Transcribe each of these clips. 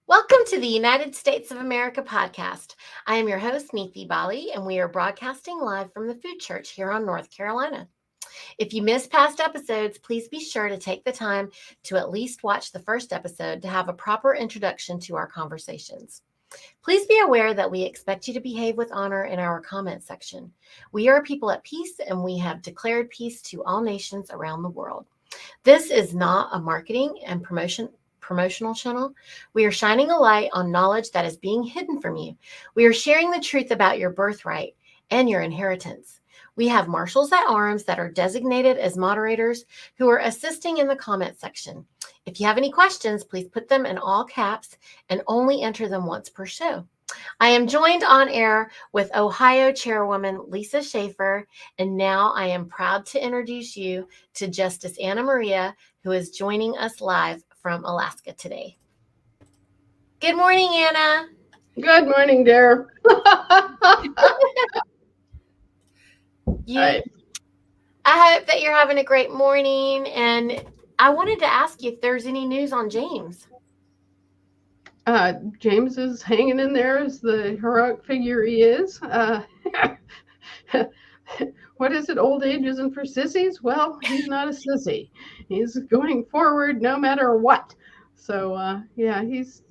Welcome to the United States of America podcast. I am your host, Niti, and we are broadcasting live from the Food Church here on North Carolina. If you missed past episodes, please be sure to take the time to at least watch the first episode to have a proper introduction to our conversations. Please be aware that we expect you to behave with honor in our comment section. We are a people at peace, and we have declared peace to all nations around the world. This is not a marketing and promotional channel. We are shining a light on knowledge that is being hidden from you. We are sharing the truth about your birthright and your inheritance. We have marshals at arms that are designated as moderators who are assisting in the comment section. If you have any questions, please put them in all caps and only enter them once per show. I am joined on air with Ohio Chairwoman Lisa Schaefer, and now I am proud to introduce you to Justice Anna Maria, who is joining us live from Alaska today. Good morning, Anna. Good morning, dear. I hope that you're having a great morning, and I wanted to ask you if there's any news on James. James is hanging in there as the heroic figure he is. What is it? Old age isn't for sissies? Well, he's not a sissy. He's going forward no matter what. So, he's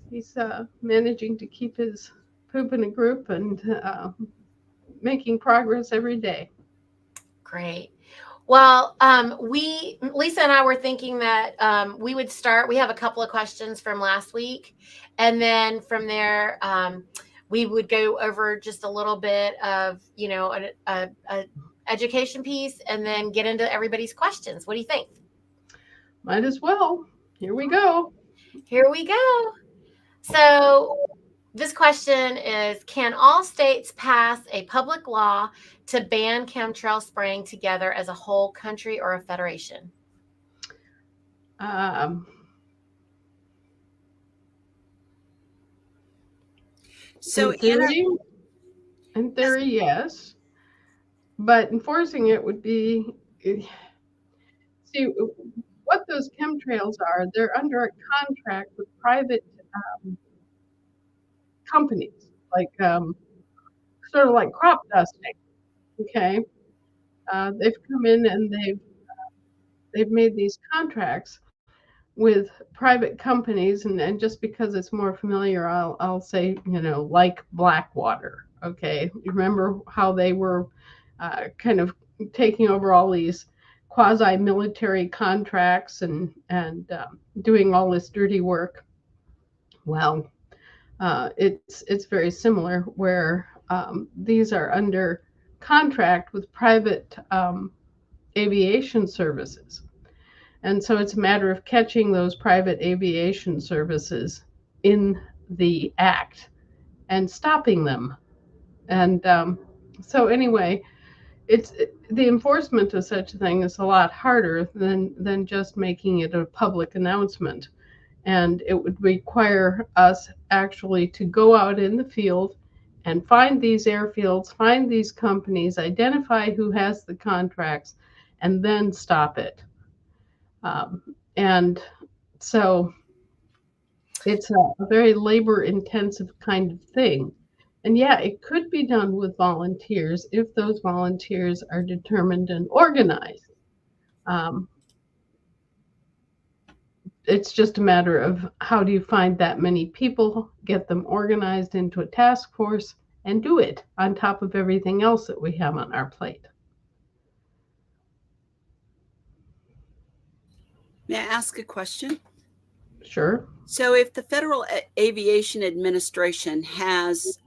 managing to keep his poop in a group and making progress every day. Great. Well, Lisa and I were thinking that we would start. We have a couple of questions from last week, and then from there, we would go over just a little bit of, an education piece, and then get into everybody's questions. What do you think? Might as well. Here we go. So this question is, can all states pass a public law to ban chemtrail spraying together as a whole country or a federation? So in theory, yes. But enforcing it would be, see, what those chemtrails are, they're under a contract with private companies, like sort of like crop dusting. Okay, they've come in and they've made these contracts with private companies, and just because it's more familiar, I'll say, like Blackwater. Okay, remember how they were kind of taking over all these quasi-military contracts and doing all this dirty work. Well, it's very similar, where these are under contract with private aviation services. And so it's a matter of catching those private aviation services in the act and stopping them. And so anyway, the enforcement of such a thing is a lot harder than just making it a public announcement. And it would require us actually to go out in the field and find these airfields, find these companies, identify who has the contracts, and then stop it. And so it's a very labor-intensive kind of thing. And yeah, it could be done with volunteers if those volunteers are determined and organized. It's just a matter of how do you find that many people, get them organized into a task force, and do it on top of everything else that we have on our plate. May I ask a question? Sure. So if the Federal Aviation Administration has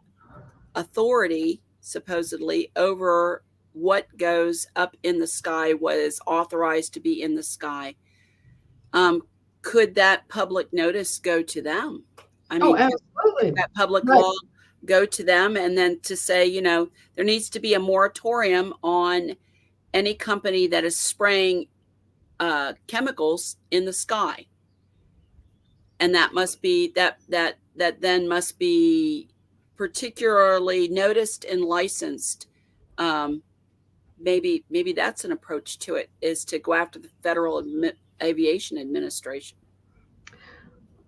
authority, supposedly, over what goes up in the sky, what is authorized to be in the sky, could that public notice go to them? I mean, absolutely. Could that public law go to them, and then to say, there needs to be a moratorium on any company that is spraying chemicals in the sky, and that must be that then must be particularly noticed and licensed. Maybe that's an approach to it, is to go after the Federal Aviation Administration.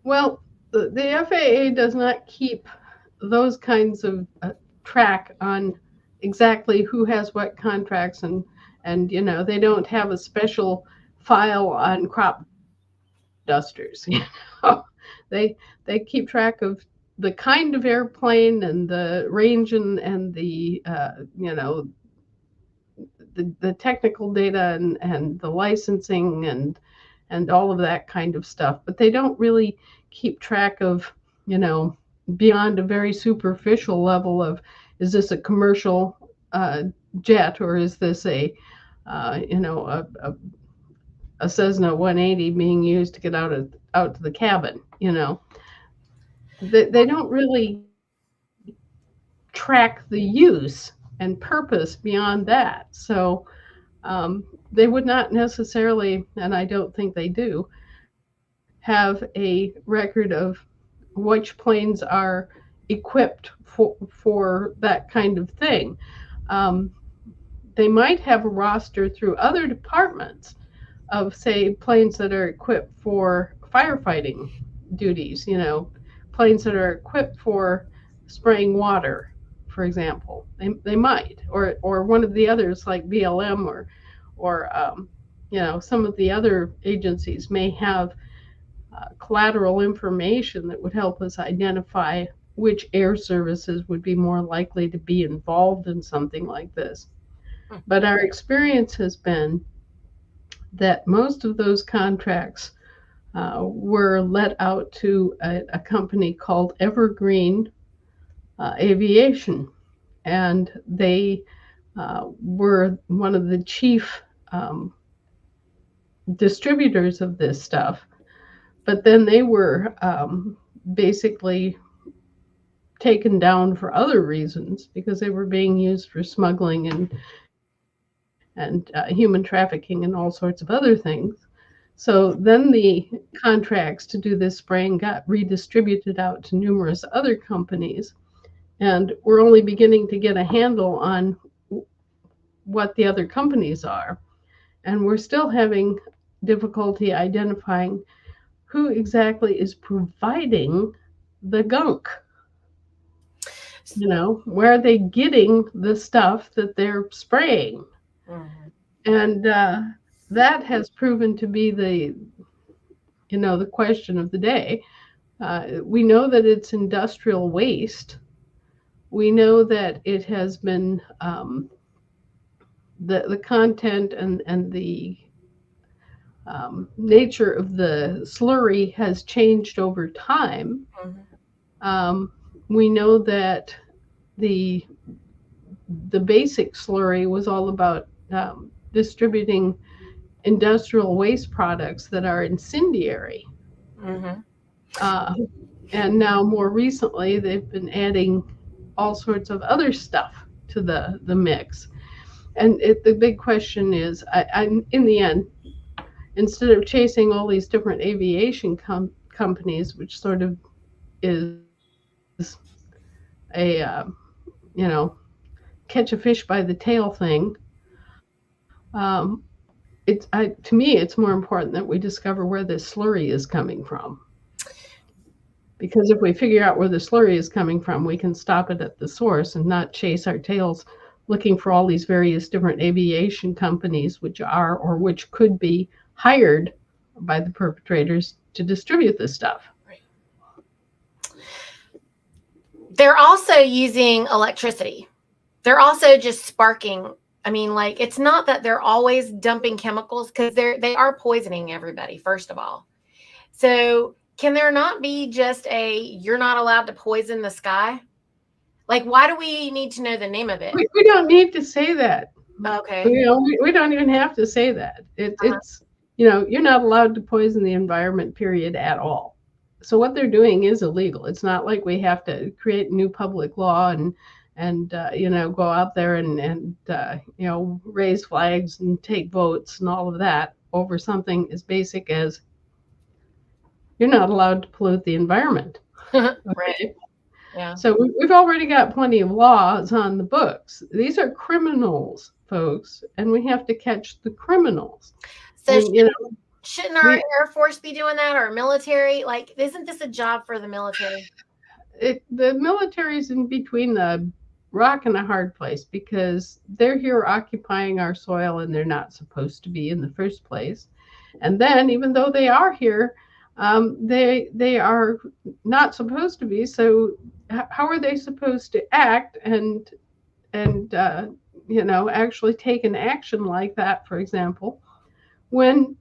Well, the FAA does not keep those kinds of track on exactly who has what contracts, and they don't have a special file on crop dusters. They they keep track of the kind of airplane and the range and the the technical data and the licensing and all of that kind of stuff, but they don't really keep track of, you know, beyond a very superficial level of, is this a commercial jet, or is this a a Cessna 180 being used to get out to the cabin. They don't really track the use and purpose beyond that. So they would not necessarily, and I don't think they do, have a record of which planes are equipped for that kind of thing. Um, they might have a roster through other departments of, say, planes that are equipped for firefighting duties, planes that are equipped for spraying water, for example. They might, or one of the others like BLM or some of the other agencies may have collateral information that would help us identify which air services would be more likely to be involved in something like this. But our experience has been that most of those contracts were let out to a company called Evergreen Aviation, and they were one of the chief distributors of this stuff. But then they were basically taken down for other reasons because they were being used for smuggling and human trafficking and all sorts of other things. So then the contracts to do this spraying got redistributed out to numerous other companies, and we're only beginning to get a handle on what the other companies are. And we're still having difficulty identifying who exactly is providing the gunk. Where are they getting the stuff that they're spraying? Mm-hmm. And that has proven to be the question of the day. We know that it's industrial waste. We know that it has been the content and the nature of the slurry has changed over time. Mm-hmm. We know that the basic slurry was all about distributing industrial waste products that are incendiary. Mm-hmm. And now more recently, they've been adding all sorts of other stuff to the mix. And the big question is, in the end, instead of chasing all these different aviation companies, which sort of is a, catch a fish by the tail thing, to me, it's more important that we discover where this slurry is coming from. Because if we figure out where the slurry is coming from, we can stop it at the source and not chase our tails looking for all these various different aviation companies, which are or which could be hired by the perpetrators to distribute this stuff. Right. They're also using electricity. They're also just sparking. I mean, like, it's not that they're always dumping chemicals, because they are poisoning everybody, first of all. So can there not be just you're not allowed to poison the sky? Like, why do we need to know the name of it? We don't need to say that. Okay. We don't even have to say that. It's, you're not allowed to poison the environment, period, at all. So what they're doing is illegal. It's not like we have to create a new public law and go out there and raise flags and take votes and all of that over something as basic as you're not allowed to pollute the environment. Okay? Right. Yeah. So we've already got plenty of laws on the books. These are criminals, folks, and we have to catch the criminals. So Shouldn't our We Air Force be doing that, or military? Like, isn't this a job for the military? the military's in between the rock and a hard place because they're here occupying our soil and they're not supposed to be in the first place. And then, even though they are here, they are not supposed to be. So, how are they supposed to act and actually take an action like that, for example, when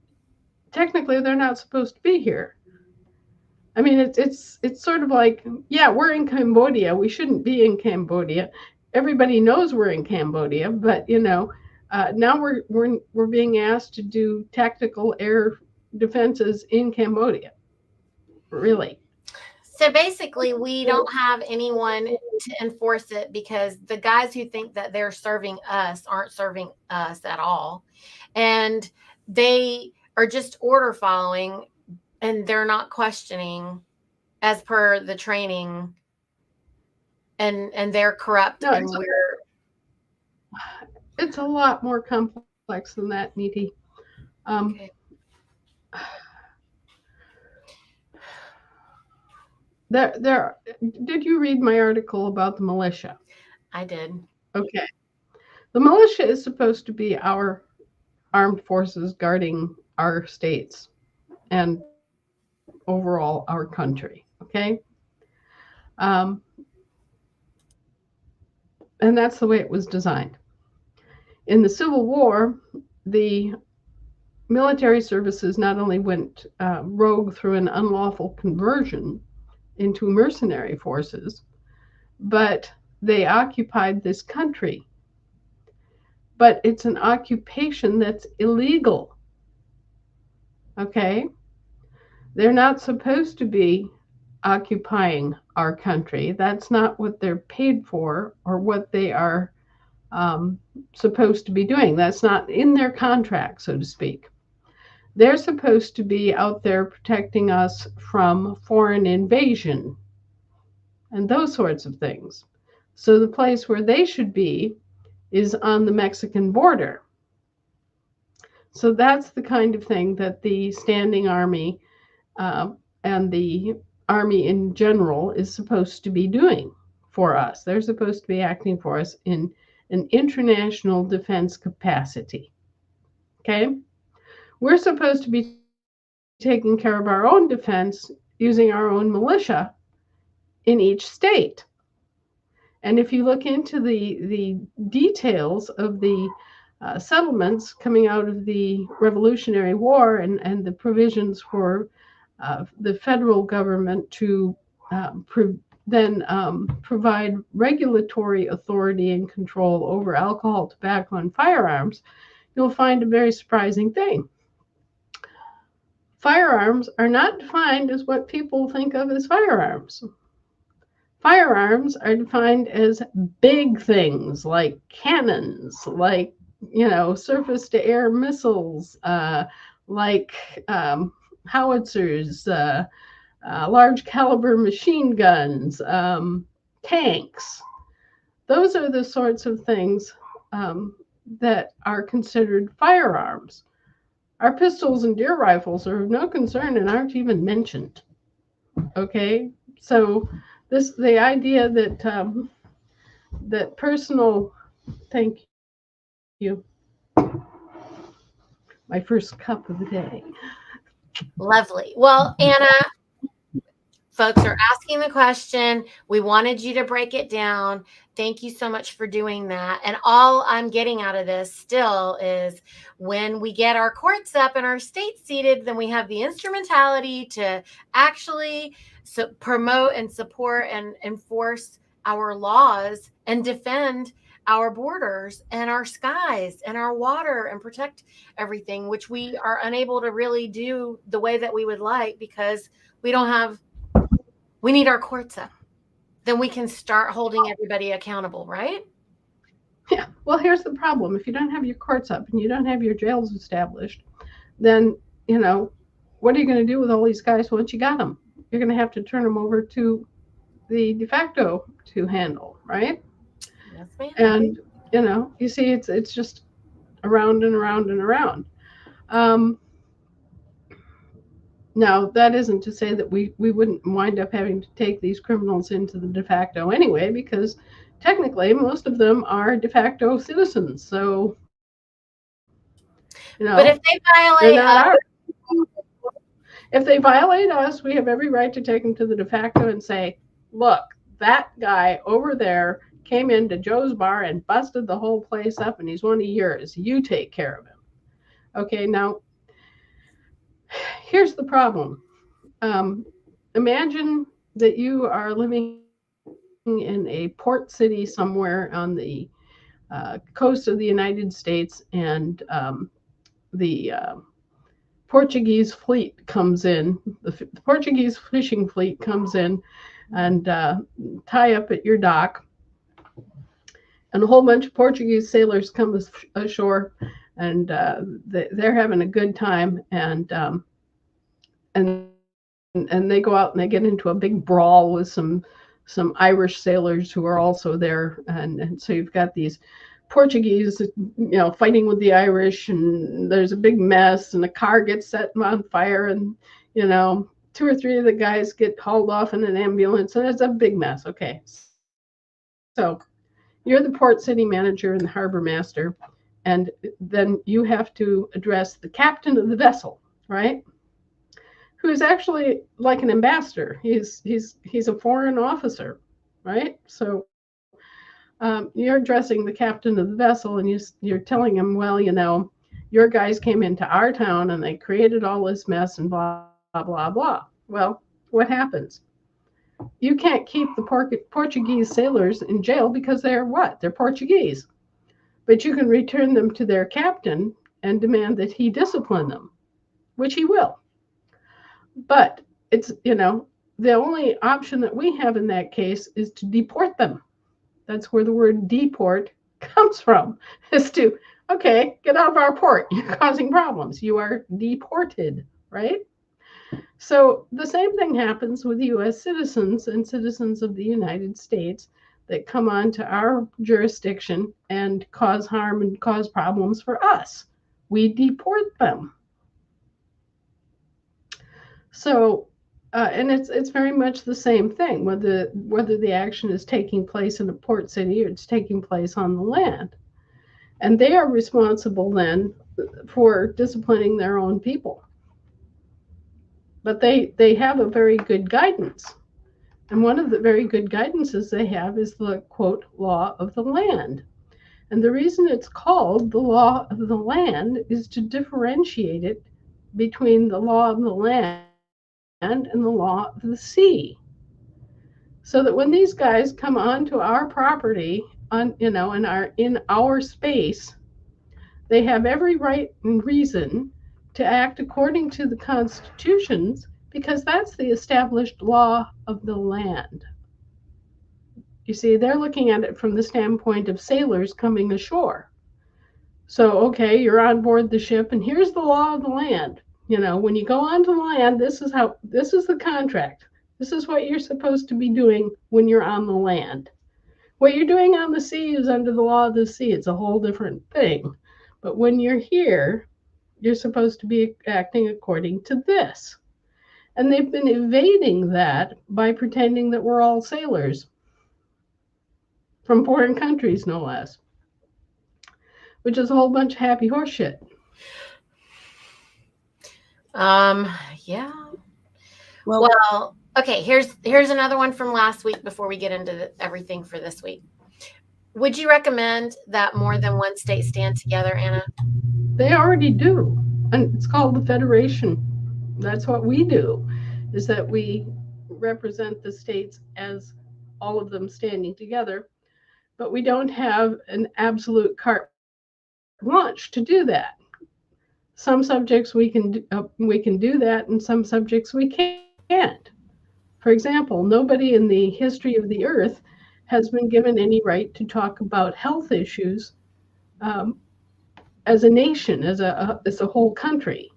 technically they're not supposed to be here? I mean, it's sort of like, yeah, we're in Cambodia. We shouldn't be in Cambodia. Everybody knows we're in Cambodia, but now we're being asked to do tactical air defenses in Cambodia. Really? So basically, we don't have anyone to enforce it because the guys who think that they're serving us aren't serving us at all. And they are just order following, and they're not questioning as per the training, and they're corrupt, No, and it's a lot more complex than that, Niti. okay. There. Did you read my article about the militia? I did. Okay. The militia is supposed to be our armed forces guarding our states and overall our country. Okay. Um, and that's the way it was designed. In the Civil War, the military services not only went rogue through an unlawful conversion into mercenary forces, but they occupied this country. But it's an occupation that's illegal. Okay? They're not supposed to be occupying our country. That's not what they're paid for or what they are supposed to be doing. That's not in their contract, so to speak. They're supposed to be out there protecting us from foreign invasion and those sorts of things. So the place where they should be is on the Mexican border. So that's the kind of thing that the standing army and the army in general is supposed to be doing for us. They're supposed to be acting for us in an international defense capacity. Okay? We're supposed to be taking care of our own defense using our own militia in each state. And if you look into the details of the settlements coming out of the Revolutionary War and the provisions for the federal government to provide regulatory authority and control over alcohol, tobacco, and firearms, you'll find a very surprising thing. Firearms are not defined as what people think of as firearms. Firearms are defined as big things like cannons, like, surface to air missiles, like howitzers, large caliber machine guns, tanks. Those are the sorts of things that are considered firearms. Our pistols and deer rifles are of no concern and aren't even mentioned. Okay, so the idea that that personal, thank you, my first cup of the day. Lovely. Well, Anna, folks are asking the question. We wanted you to break it down. Thank you so much for doing that. And all I'm getting out of this still is when we get our courts up and our states seated, then we have the instrumentality to actually promote and support and enforce our laws and defend our borders and our skies and our water and protect everything, which we are unable to really do the way that we would like because we need our courts up. Then we can start holding everybody accountable, right? Yeah. Well, here's the problem. If you don't have your courts up and you don't have your jails established, then, what are you going to do with all these guys once you got them? You're going to have to turn them over to the de facto to handle, right? Yes, ma'am. And, you see, it's just around and around and around. Now, that isn't to say that we wouldn't wind up having to take these criminals into the de facto anyway, because technically most of them are de facto citizens. So, But if they're they not our. violate us, If they violate us, we have every right to take them to the de facto and say, look, that guy over there came into Joe's bar and busted the whole place up, and he's one of yours. You take care of him. Okay, now here's the problem. Um, Imagine that you are living in a port city somewhere on the coast of the United States, and the Portuguese fleet comes in. The Portuguese fishing fleet comes in and tie up at your dock, and a whole bunch of Portuguese sailors come ashore, and they're having a good time, and they go out and they get into a big brawl with some Irish sailors who are also there, and so you've got these Portuguese, fighting with the Irish, and there's a big mess, and the car gets set on fire, and two or three of the guys get hauled off in an ambulance, and it's a big mess. Okay, so you're the port city manager and the harbor master, and then you have to address the captain of the vessel, right? Who is actually like an ambassador. He's a foreign officer, right? So you're addressing the captain of the vessel, and you're telling him, well, your guys came into our town and they created all this mess and blah blah blah. Well, what happens? You can't keep the Portuguese sailors in jail because they're what? They're Portuguese. But you can return them to their captain and demand that he discipline them, which he will. But the only option that we have in that case is to deport them. That's where the word deport comes from, is to, okay, get out of our port. You're causing problems. You are deported, right? So the same thing happens with US citizens and citizens of the United States that come onto our jurisdiction and cause harm and cause problems for us. We deport them. So, and it's very much the same thing, whether the action is taking place in a port city or it's taking place on the land, and they are responsible then for disciplining their own people. But they have a very good guidance, and one of the very good guidances they have is the quote law of the land. And the reason it's called the law of the land is to differentiate it between the law of the land and the law of the sea. So that when these guys come onto our property in our space, they have every right and reason to act according to the constitutions, because that's the established law of the land. You see, they're looking at it from the standpoint of sailors coming ashore. So, okay, you're on board the ship, and here's the law of the land. When you go onto the land, this is the contract. This is what you're supposed to be doing when you're on the land. What you're doing on the sea is under the law of the sea. It's a whole different thing. But when you're here, you're supposed to be acting according to this. And they've been evading that by pretending that we're all sailors from foreign countries, no less, which is a whole bunch of happy horse shit. Yeah. Well, Well, okay, here's another one from last week before we get into everything for this week. Would you recommend that more than one state stand together, Anna? They already do. And it's called the Federation. That's what we do, is that we represent the states as all of them standing together, but we don't have an absolute carte blanche to do that. Some subjects we can do that, and some subjects we can't. For example, nobody in the history of the earth has been given any right to talk about health issues um, as a nation, as a whole country.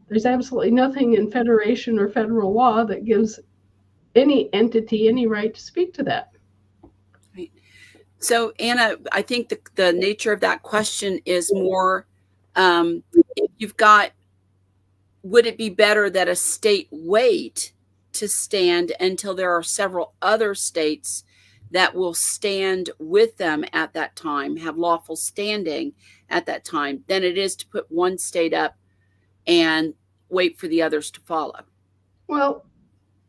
There's absolutely nothing in federation or federal law that gives any entity any right to speak to that. right. So, Anna, I think the nature of that question is more if you've got would it be better that a state wait to stand until there are several other states that will stand with them at that time, have lawful standing at that time, than it is to put one state up and wait for the others to follow? Well,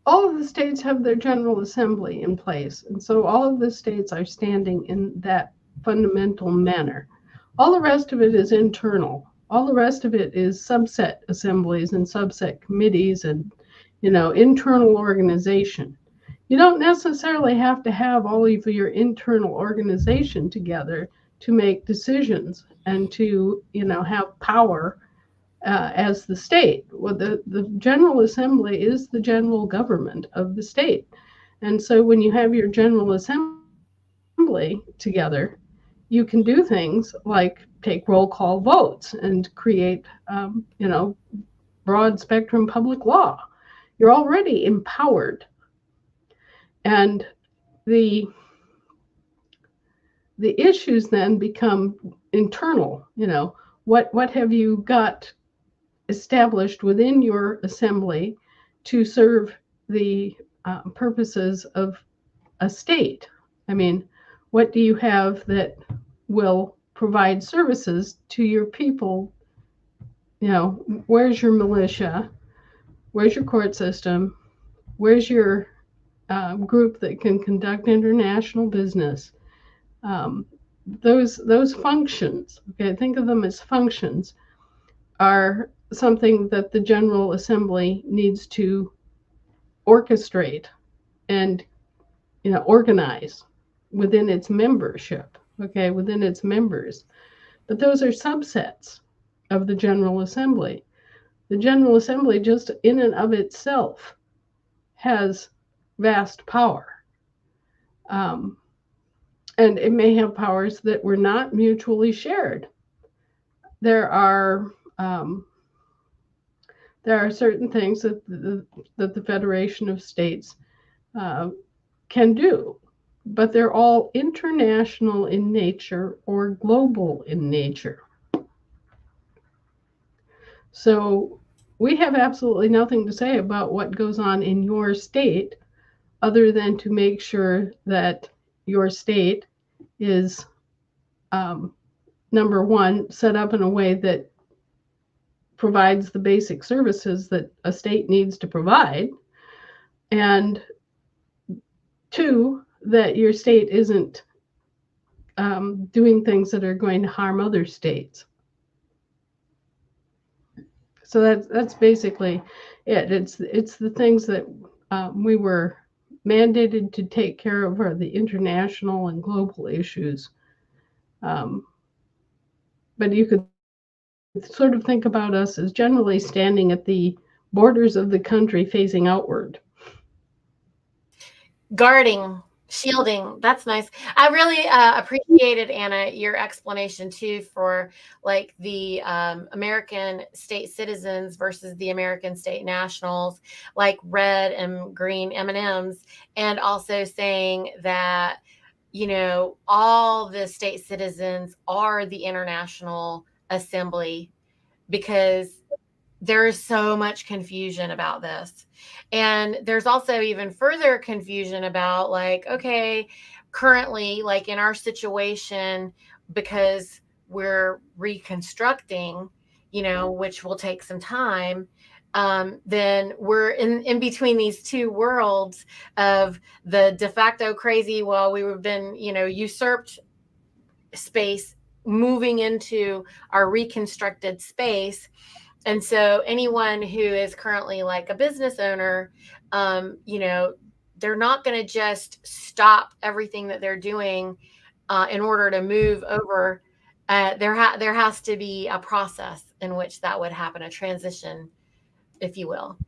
all of the states have their General Assembly in place, and so all of the states are standing in that fundamental manner. All the rest of it is internal. All the rest of it is subset assemblies and subset committees and, internal organization. You don't necessarily have to have all of your internal organization together to make decisions and to, have power as the state. Well, the General Assembly is the general government of the state. And so when you have your General Assembly together, you can do things like take roll call votes and create, broad spectrum public law. You're already empowered. And the the issues then become internal. What have you got established within your assembly to serve the purposes of a state? I mean, what do you have that will provide services to your people? Where's your militia? Where's your court system? Where's your group that can conduct international business? Um, those functions, okay, think of them as functions, are something that the General Assembly needs to orchestrate and organize within its membership, okay, within its members. But those are subsets of the General Assembly. The General Assembly, just in and of itself, has vast power. Um, and it may have powers that were not mutually shared. There are um, there are certain things that the Federation of States uh, can do, but they're all international in nature or global in nature. So we have absolutely nothing to say about what goes on in your state other than to make sure that your state is, um, number one, set up in a way that provides the basic services that a state needs to provide, and two, that your state isn't doing things that are going to harm other states. So that's basically it. It's the things that we were mandated to take care of are the international and global issues. Um, but you could sort of think about us as generally standing at the borders of the country facing outward. Guarding, shielding. That's nice. I really appreciated, Anna, your explanation too for like the American state citizens versus the American state nationals, like red and green M&Ms, and also saying that all the state citizens are the international assembly, because there is so much confusion about this. And there's also even further confusion about, like, okay, currently, like in our situation, because we're reconstructing, which will take some time, then we're in between these two worlds of the de facto crazy, well, we've been, usurped space, moving into our reconstructed space. And so anyone who is currently like a business owner, they're not going to just stop everything that they're doing in order to move over. There has to be a process in which that would happen, a transition, if you will.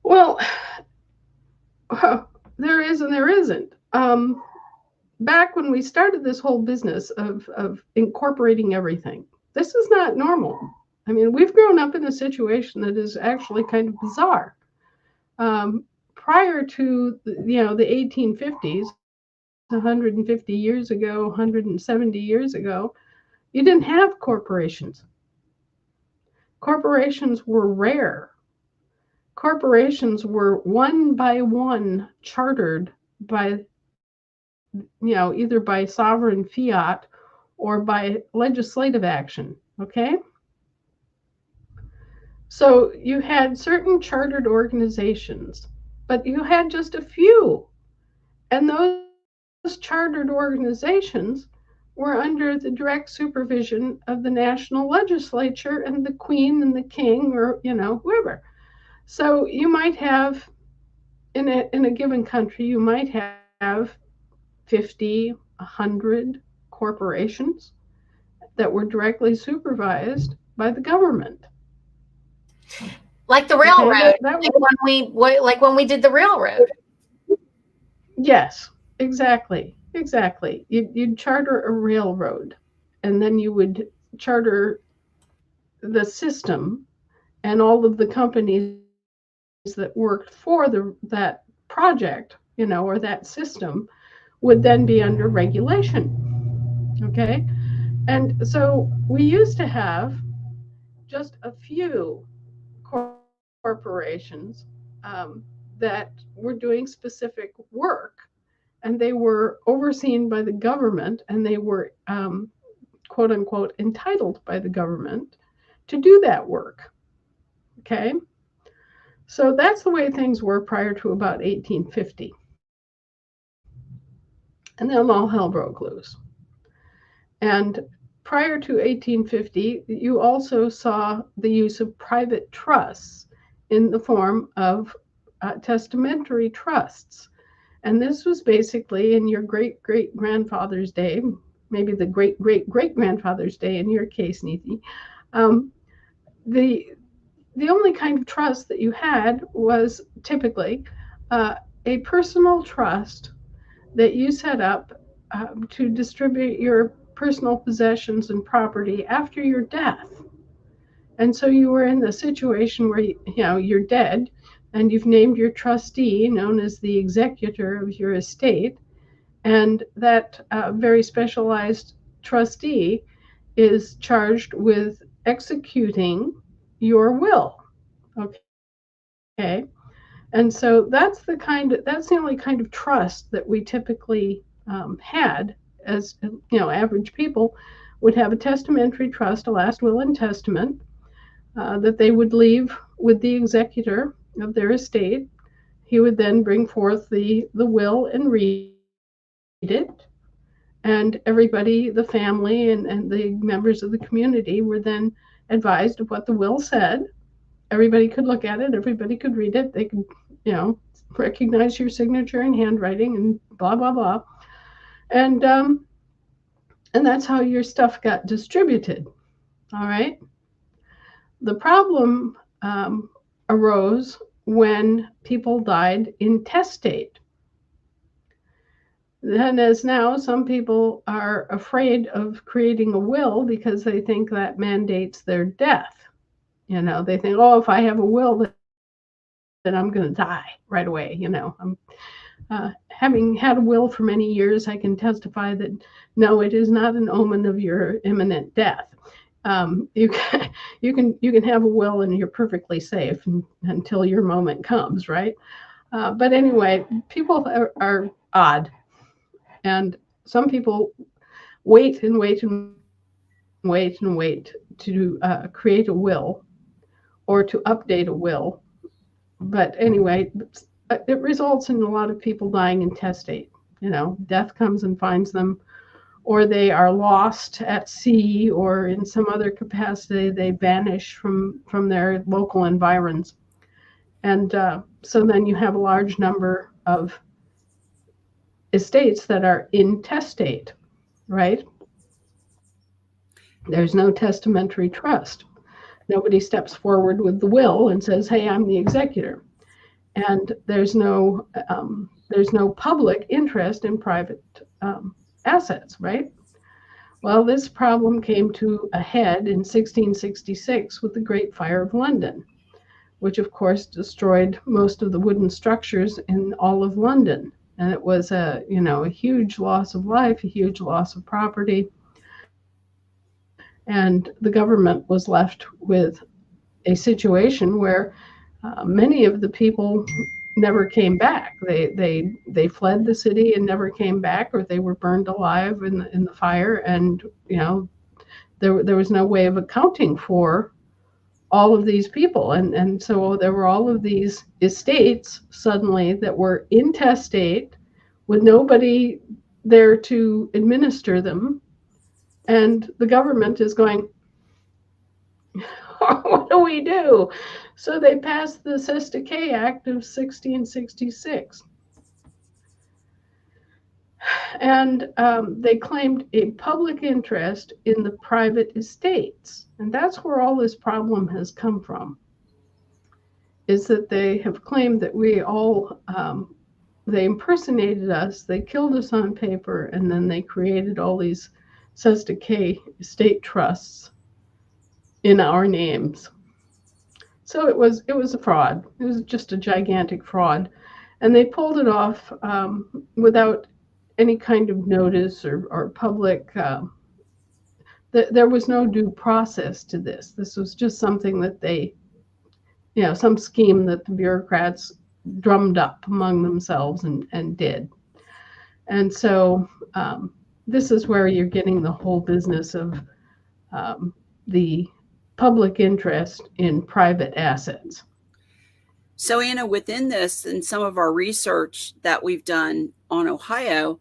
Well, there is and there isn't. Back when we started this whole business of incorporating everything, this is not normal. I mean, we've grown up in a situation that is actually kind of bizarre. Prior to the 1850s, 150 years ago, 170 years ago, you didn't have corporations. corporations were rare. Corporations were one by one chartered by, either by sovereign fiat or by legislative action. Okay? So you had certain chartered organizations, but you had just a few. And those chartered organizations were under the direct supervision of the national legislature and the queen and the king, or whoever. So you might have, in a given country, you might have 50, 100 corporations that were directly supervised by the government. Like the Okay, railroad, that was, like when we did the railroad. yes, exactly. You'd charter a railroad, and then you would charter the system, and all of the companies that worked for that project, or that system, would then be under regulation. Okay, and so we used to have just a few corporations that were doing specific work, and they were overseen by the government, and they were quote unquote entitled by the government to do that work. Okay, so that's the way things were prior to about 1850. And then all hell broke loose. And prior to 1850, you also saw the use of private trusts in the form of testamentary trusts. And this was basically in your great great grandfather's day, maybe the great great great grandfather's day in your case, Niti. Um, the the only kind of trust that you had was typically uh, a personal trust that you set up to distribute your personal possessions and property after your death. And so you were in the situation where you're dead, and you've named your trustee, known as the executor of your estate, and that very specialized trustee is charged with executing your will. Okay, and so that's the only kind of trust that we typically had as average people would have a testamentary trust, a last will and testament that they would leave with the executor of their estate. He would then bring forth the will and read it, and everybody, the family and the members of the community, were then advised of what the will said. Everybody could look at it, everybody could read it, they could, recognize your signature and handwriting and blah blah blah. And and that's how your stuff got distributed. All right. The problem arose when people died intestate. Then, as now, some people are afraid of creating a will because they think that mandates their death. They think, oh, if I have a will, then I'm going to die right away. Having had a will for many years, I can testify that no, it is not an omen of your imminent death. You can have a will and you're perfectly safe until your moment comes, right? But anyway, people are odd, and some people wait and wait and wait and wait to create a will or to update a will. But anyway, it results in a lot of people dying intestate. Death comes and finds them, or they are lost at sea, or in some other capacity they vanish from their local environs. And so then you have a large number of estates that are intestate, right? There's no testamentary trust. Nobody steps forward with the will and says, "Hey, I'm the executor." And there's no public interest in private assets, right? Well, this problem came to a head in 1666 with the Great Fire of London, which of course destroyed most of the wooden structures in all of London. And it was a huge loss of life, a huge loss of property. And the government was left with a situation where many of the people never came back. They fled the city and never came back, or they were burned alive in the fire. And there was no way of accounting for all of these people. And so there were all of these estates suddenly that were intestate with nobody there to administer them. And the government is going, what do we do? So they passed the Sesta Act of 1666. And they claimed a public interest in the private estates. And that's where all this problem has come from, is that they have claimed that we all, they impersonated us, they killed us on paper, and then they created all these Sesta estate trusts in our names. So it was a fraud. It was just a gigantic fraud. And they pulled it off without any kind of notice or public. There was no due process to this. This was just something that they, some scheme that the bureaucrats drummed up among themselves and did. And so this is where you're getting the whole business of the public interest in private assets. So, Anna, within this and some of our research that we've done on Ohio,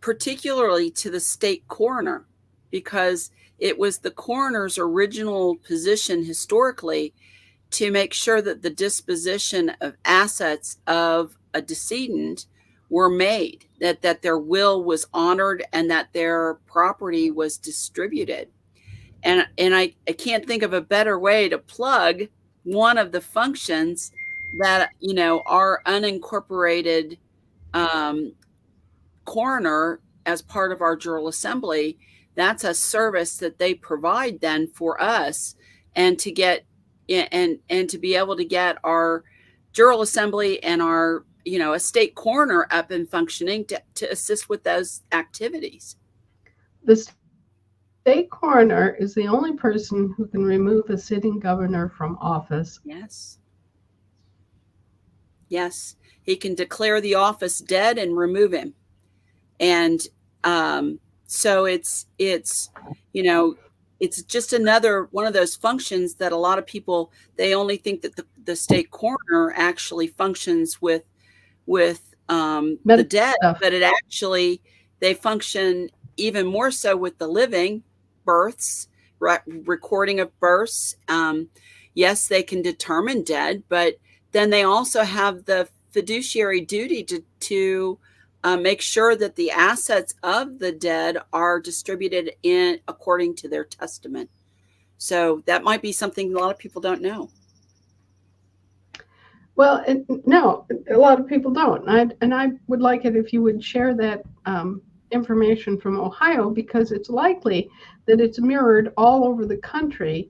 particularly to the state coroner, because it was the coroner's original position historically to make sure that the disposition of assets of a decedent were made, that their will was honored and that their property was distributed. And I can't think of a better way to plug one of the functions that, our unincorporated coroner, as part of our General Assembly, that's a service that they provide then for us, and to get and to be able to get our General Assembly and our a state coroner up and functioning to assist with those activities. The state coroner is the only person who can remove a sitting governor from office. Yes, he can declare the office dead and remove him. And so it's just another one of those functions that a lot of people, they only think that the state coroner actually functions with the dead, but it actually, they function even more so with the living, births, recording of births. Yes, they can determine dead, but then they also have the fiduciary duty to make sure that the assets of the dead are distributed according to their testament. So that might be something a lot of people don't know. Well, no, a lot of people don't. And I would like it if you would share that information from Ohio, because it's likely that it's mirrored all over the country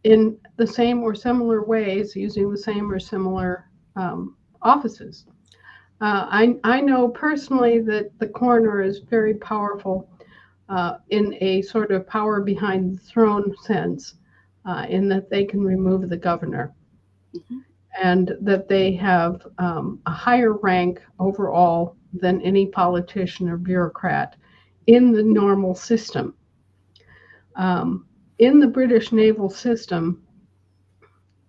in the same or similar ways, using the same or similar offices. I know personally that the coroner is very powerful in a sort of power behind the throne sense, in that they can remove the governor. Mm-hmm. And that they have a higher rank overall than any politician or bureaucrat in the normal system. In the British naval system,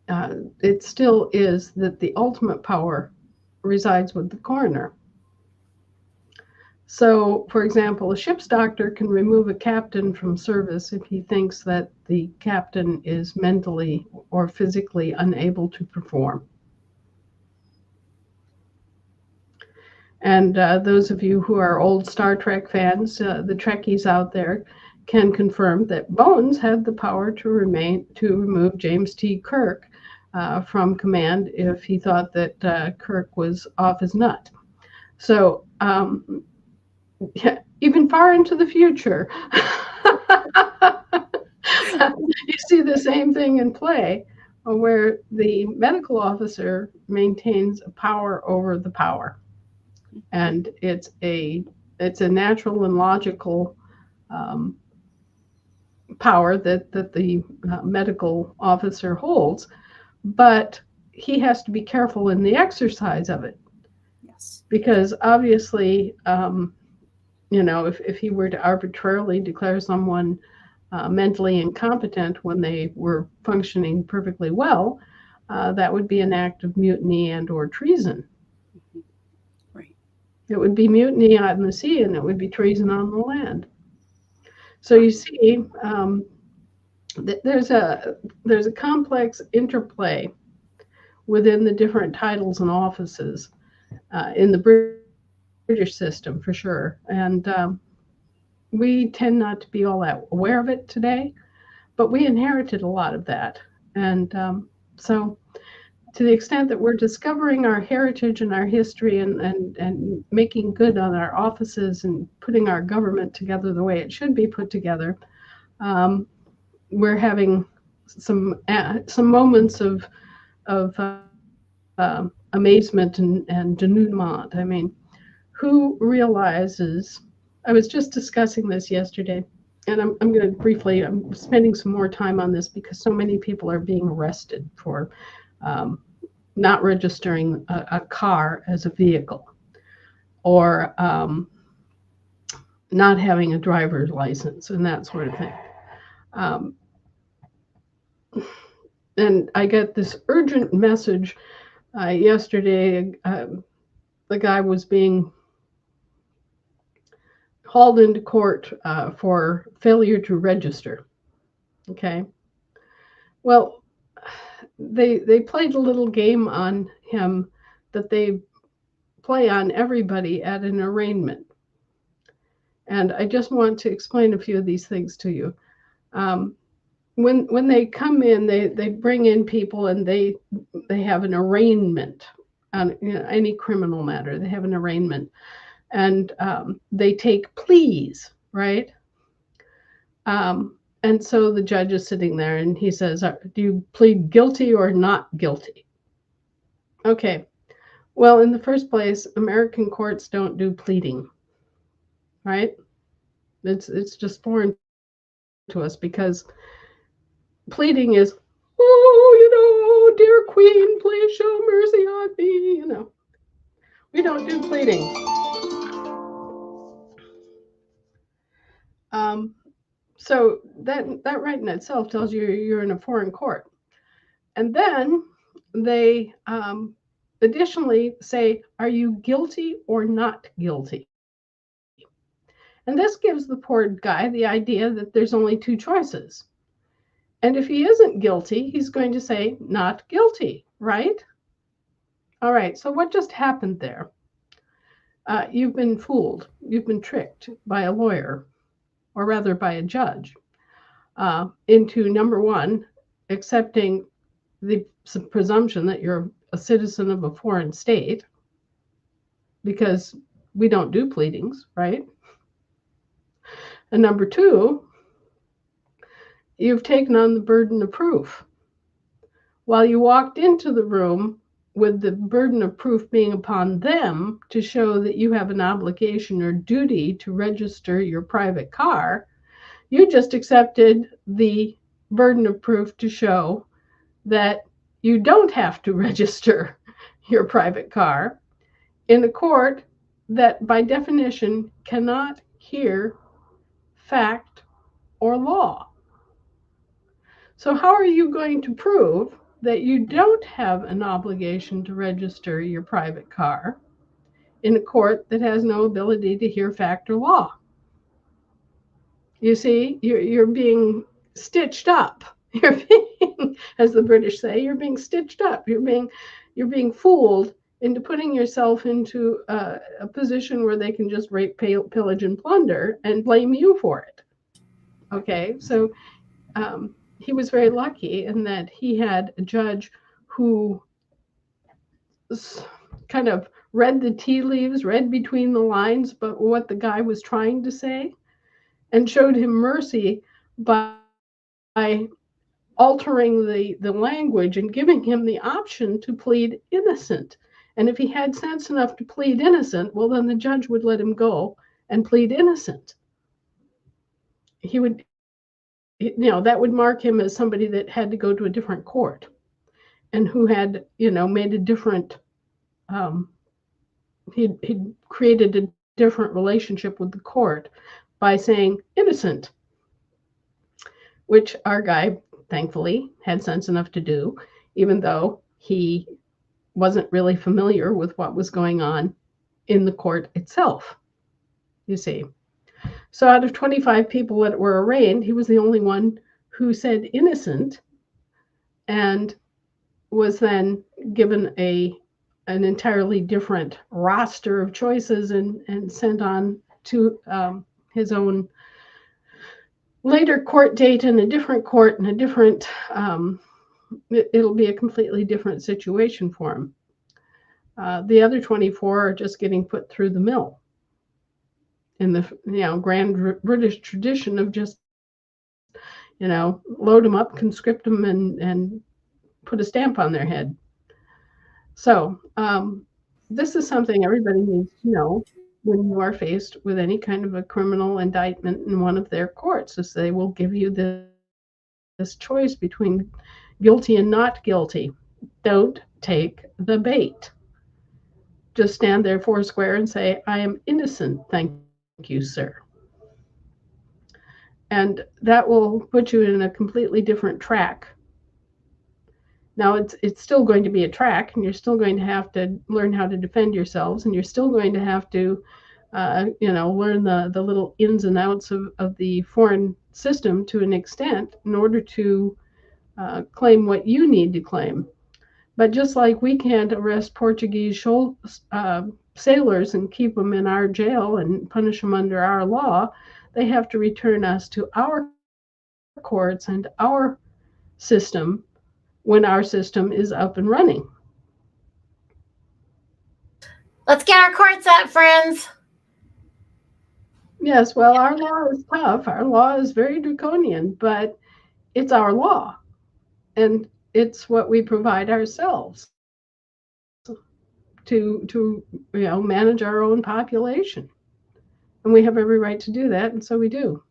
it still is that the ultimate power resides with the coroner. So, for example, a ship's doctor can remove a captain from service if he thinks that the captain is mentally or physically unable to perform. And those of you who are old Star Trek fans, the Trekkies out there, can confirm that Bones had the power to remove James T. Kirk from command if he thought that Kirk was off his nut. So even far into the future, you see the same thing in play, where the medical officer maintains a power over the power. And it's a natural and logical power that the medical officer holds, but he has to be careful in the exercise of it Yes. because obviously, if he were to arbitrarily declare someone mentally incompetent when they were functioning perfectly well, that would be an act of mutiny and or treason. Mm-hmm. Right. It would be mutiny on the sea, and it would be treason on the land. So Right. you see, there's a complex interplay within the different titles and offices in the British system for sure, and we tend not to be all that aware of it today, but we inherited a lot of that, and so to the extent that we're discovering our heritage and our history and making good on our offices and putting our government together the way it should be put together, um, we're having some moments of amazement and denouement. I mean, who realizes? I was just discussing this yesterday, and I'm going to briefly. I'm spending some more time on this because so many people are being arrested for um, not registering a car as a vehicle or not having a driver's license and that sort of thing. Um, and I got this urgent message yesterday. The guy was being hauled into court for failure to register. Okay. Well, they played a little game on him that they play on everybody at an arraignment. And I just want to explain a few of these things to you. Um, when they come in, they bring in people and they have an arraignment on any criminal matter. They have an arraignment, and they take pleas, right? And so the judge is sitting there and he says, "Do you plead guilty or not guilty?" Okay. Well, in the first place, American courts don't do pleading, right? It's just foreign to us because pleading is, oh, dear queen, please show mercy on me. We don't do pleading. Um, so that right in itself tells you you're in a foreign court. And then they additionally say, are you guilty or not guilty? And this gives the poor guy the idea that there's only two choices. And if he isn't guilty, he's going to say, not guilty, right? All right, so what just happened there? You've been fooled. You've been tricked by a lawyer, or rather by a judge, into number one, accepting the presumption that you're a citizen of a foreign state, because we don't do pleadings, right? And number two, you've taken on the burden of proof. While you walked into the room with the burden of proof being upon them to show that you have an obligation or duty to register your private car, you just accepted the burden of proof to show that you don't have to register your private car in a court that by definition cannot hear fact or law. So how are you going to prove that you don't have an obligation to register your private car in a court that has no ability to hear fact or law? You see, you're being stitched up. You're being, as the British say, you're being stitched up. You're being fooled into putting yourself into a position where they can just rape, pillage, and plunder and blame you for it. Okay, so he was very lucky in that he had a judge who kind of read the tea leaves, read between the lines, but what the guy was trying to say, and showed him mercy by altering the language and giving him the option to plead innocent. And if he had sense enough to plead innocent, well, then the judge would let him go and plead innocent. He would that would mark him as somebody that had to go to a different court and who had, made a different, um, he'd created a different relationship with the court by saying innocent, which our guy thankfully had sense enough to do, even though he wasn't really familiar with what was going on in the court itself, you see. So out of 25 people that were arraigned, he was the only one who said innocent and was then given an entirely different roster of choices and sent on to his own later court date in a different court and a different it'll be a completely different situation for him. The other 24 are just getting put through the mill in the grand British tradition of just load them up, conscript them, and put a stamp on their head. So this is something everybody needs to know when you are faced with any kind of a criminal indictment in one of their courts, is they will give you this choice between guilty and not guilty. Don't take the bait. Just stand there four square and say, I am innocent, thank you, sir. And that will put you in a completely different track. Now it's still going to be a track, and you're still going to have to learn how to defend yourselves, and you're still going to have to learn the little ins and outs of the foreign system to an extent in order to claim what you need to claim. But just like we can't arrest Portuguese sailors and keep them in our jail and punish them under our law, they have to return us to our courts and our system when our system is up and running. Let's get our courts up, friends. Yes, well, our law is tough. Our law is very draconian, but it's our law, and it's what we provide ourselves to manage our own population. And we have every right to do that, and so we do.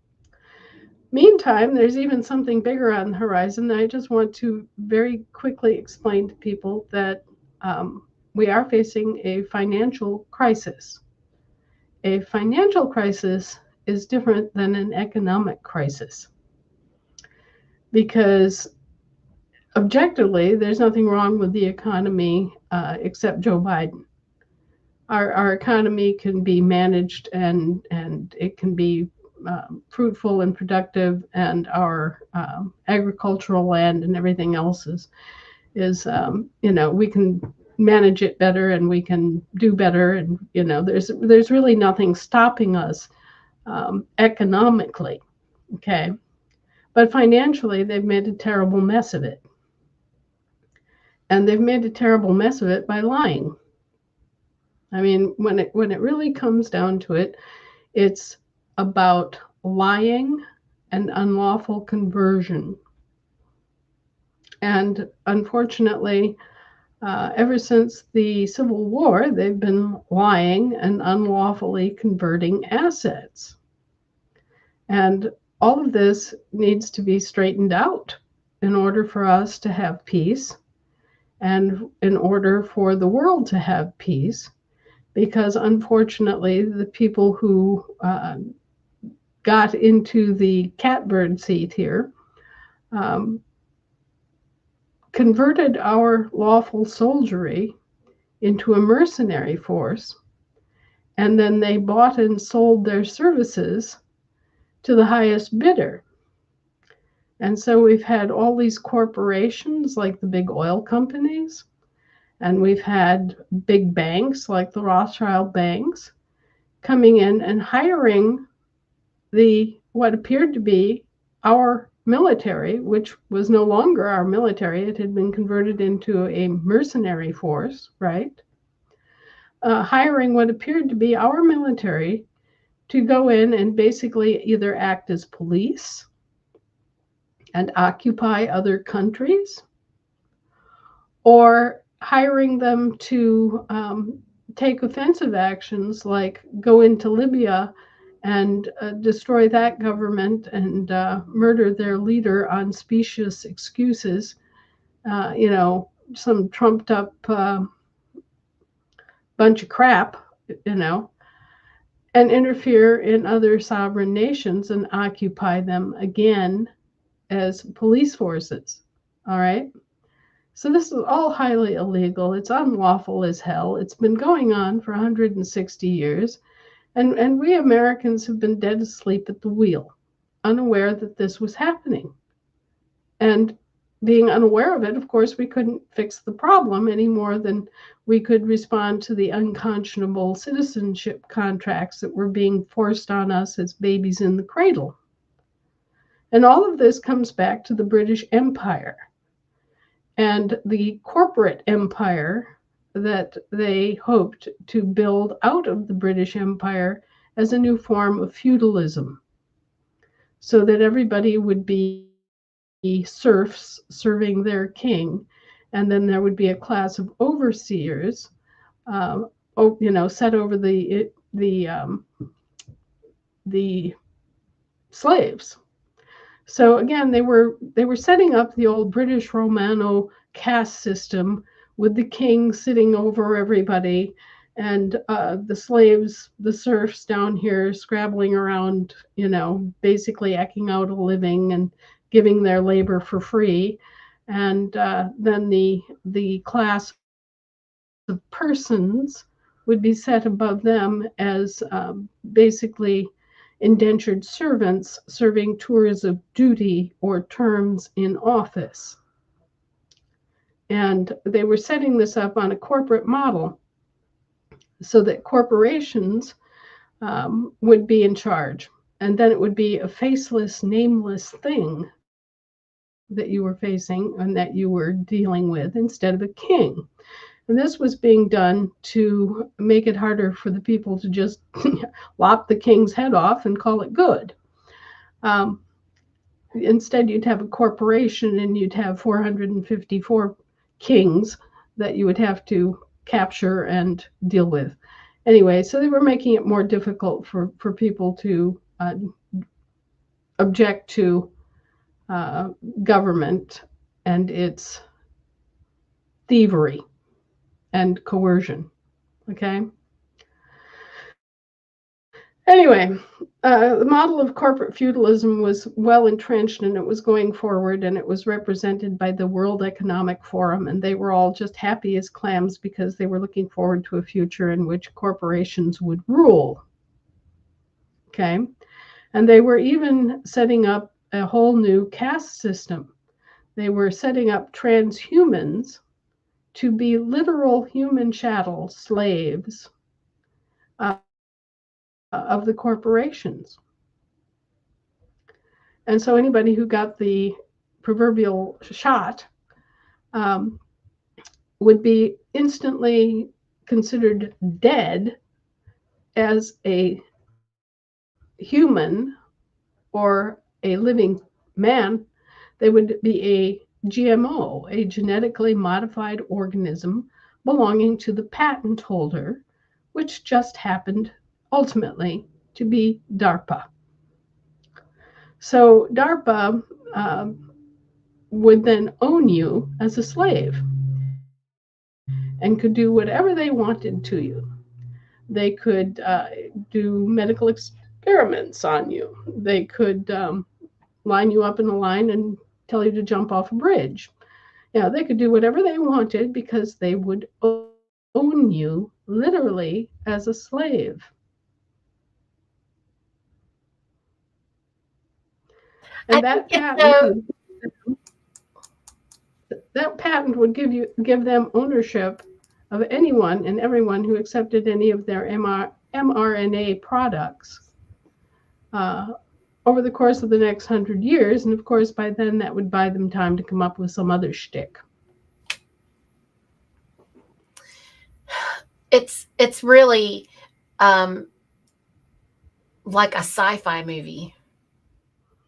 Meantime, there's even something bigger on the horizon that I just want to very quickly explain to people that we are facing a financial crisis. A financial crisis is different than an economic crisis because objectively, there's nothing wrong with the economy except Joe Biden. Our economy can be managed and it can be fruitful and productive, and our agricultural land and everything else is we can manage it better and we can do better, and there's really nothing stopping us economically, okay? But financially, they've made a terrible mess of it. And they've made a terrible mess of it by lying. I mean, when it really comes down to it, it's about lying and unlawful conversion. And unfortunately, ever since the Civil War, they've been lying and unlawfully converting assets. And all of this needs to be straightened out in order for us to have peace and in order for the world to have peace, because unfortunately, the people who got into the catbird seat here converted our lawful soldiery into a mercenary force, and then they bought and sold their services to the highest bidder. And so we've had all these corporations like the big oil companies, and we've had big banks like the Rothschild banks coming in and hiring what appeared to be our military, which was no longer our military. It had been converted into a mercenary force, right? Hiring what appeared to be our military to go in and basically either act as police and occupy other countries, or hiring them to take offensive actions like go into Libya and destroy that government and murder their leader on specious excuses, some trumped up bunch of crap, you know, and interfere in other sovereign nations and occupy them again as police forces. All right. So this is all highly illegal. It's unlawful as hell. It's been going on for 160 years. And we Americans have been dead asleep at the wheel, unaware that this was happening. And being unaware of it, of course, we couldn't fix the problem any more than we could respond to the unconscionable citizenship contracts that were being forced on us as babies in the cradle. And all of this comes back to the British Empire and the corporate empire that they hoped to build out of the British Empire as a new form of feudalism, so that everybody would be serfs serving their king, and then there would be a class of overseers, set over the slaves. So again, they were setting up the old British Romano caste system with the king sitting over everybody, and the slaves, the serfs down here scrabbling around, basically ecking out a living and giving their labor for free. And then the class of persons would be set above them as basically indentured servants serving tours of duty or terms in office. And they were setting this up on a corporate model so that corporations would be in charge. And then it would be a faceless, nameless thing that you were facing and that you were dealing with instead of a king. And this was being done to make it harder for the people to just lop the king's head off and call it good. Instead, you'd have a corporation and you'd have 454 kings that you would have to capture and deal with. Anyway, so they were making it more difficult for people to object to government and its thievery and coercion. Okay. Anyway, the model of corporate feudalism was well entrenched and it was going forward, and it was represented by the World Economic Forum, and they were all just happy as clams because they were looking forward to a future in which corporations would rule. Okay. And they were even setting up a whole new caste system. They were setting up transhumans to be literal human chattel slaves of the corporations. And so anybody who got the proverbial shot would be instantly considered dead as a human or a living man. They would be a GMO, a genetically modified organism belonging to the patent holder, which just happened ultimately to be DARPA. So DARPA would then own you as a slave and could do whatever they wanted to you. They could do medical experiments on you. They could line you up in a line and tell you to jump off a bridge. They could do whatever they wanted because they would own you literally as a slave. And that patent would give them ownership of anyone and everyone who accepted any of their mRNA products over the course of the next 100 years. And of course, by then that would buy them time to come up with some other shtick. It's really like a sci-fi movie.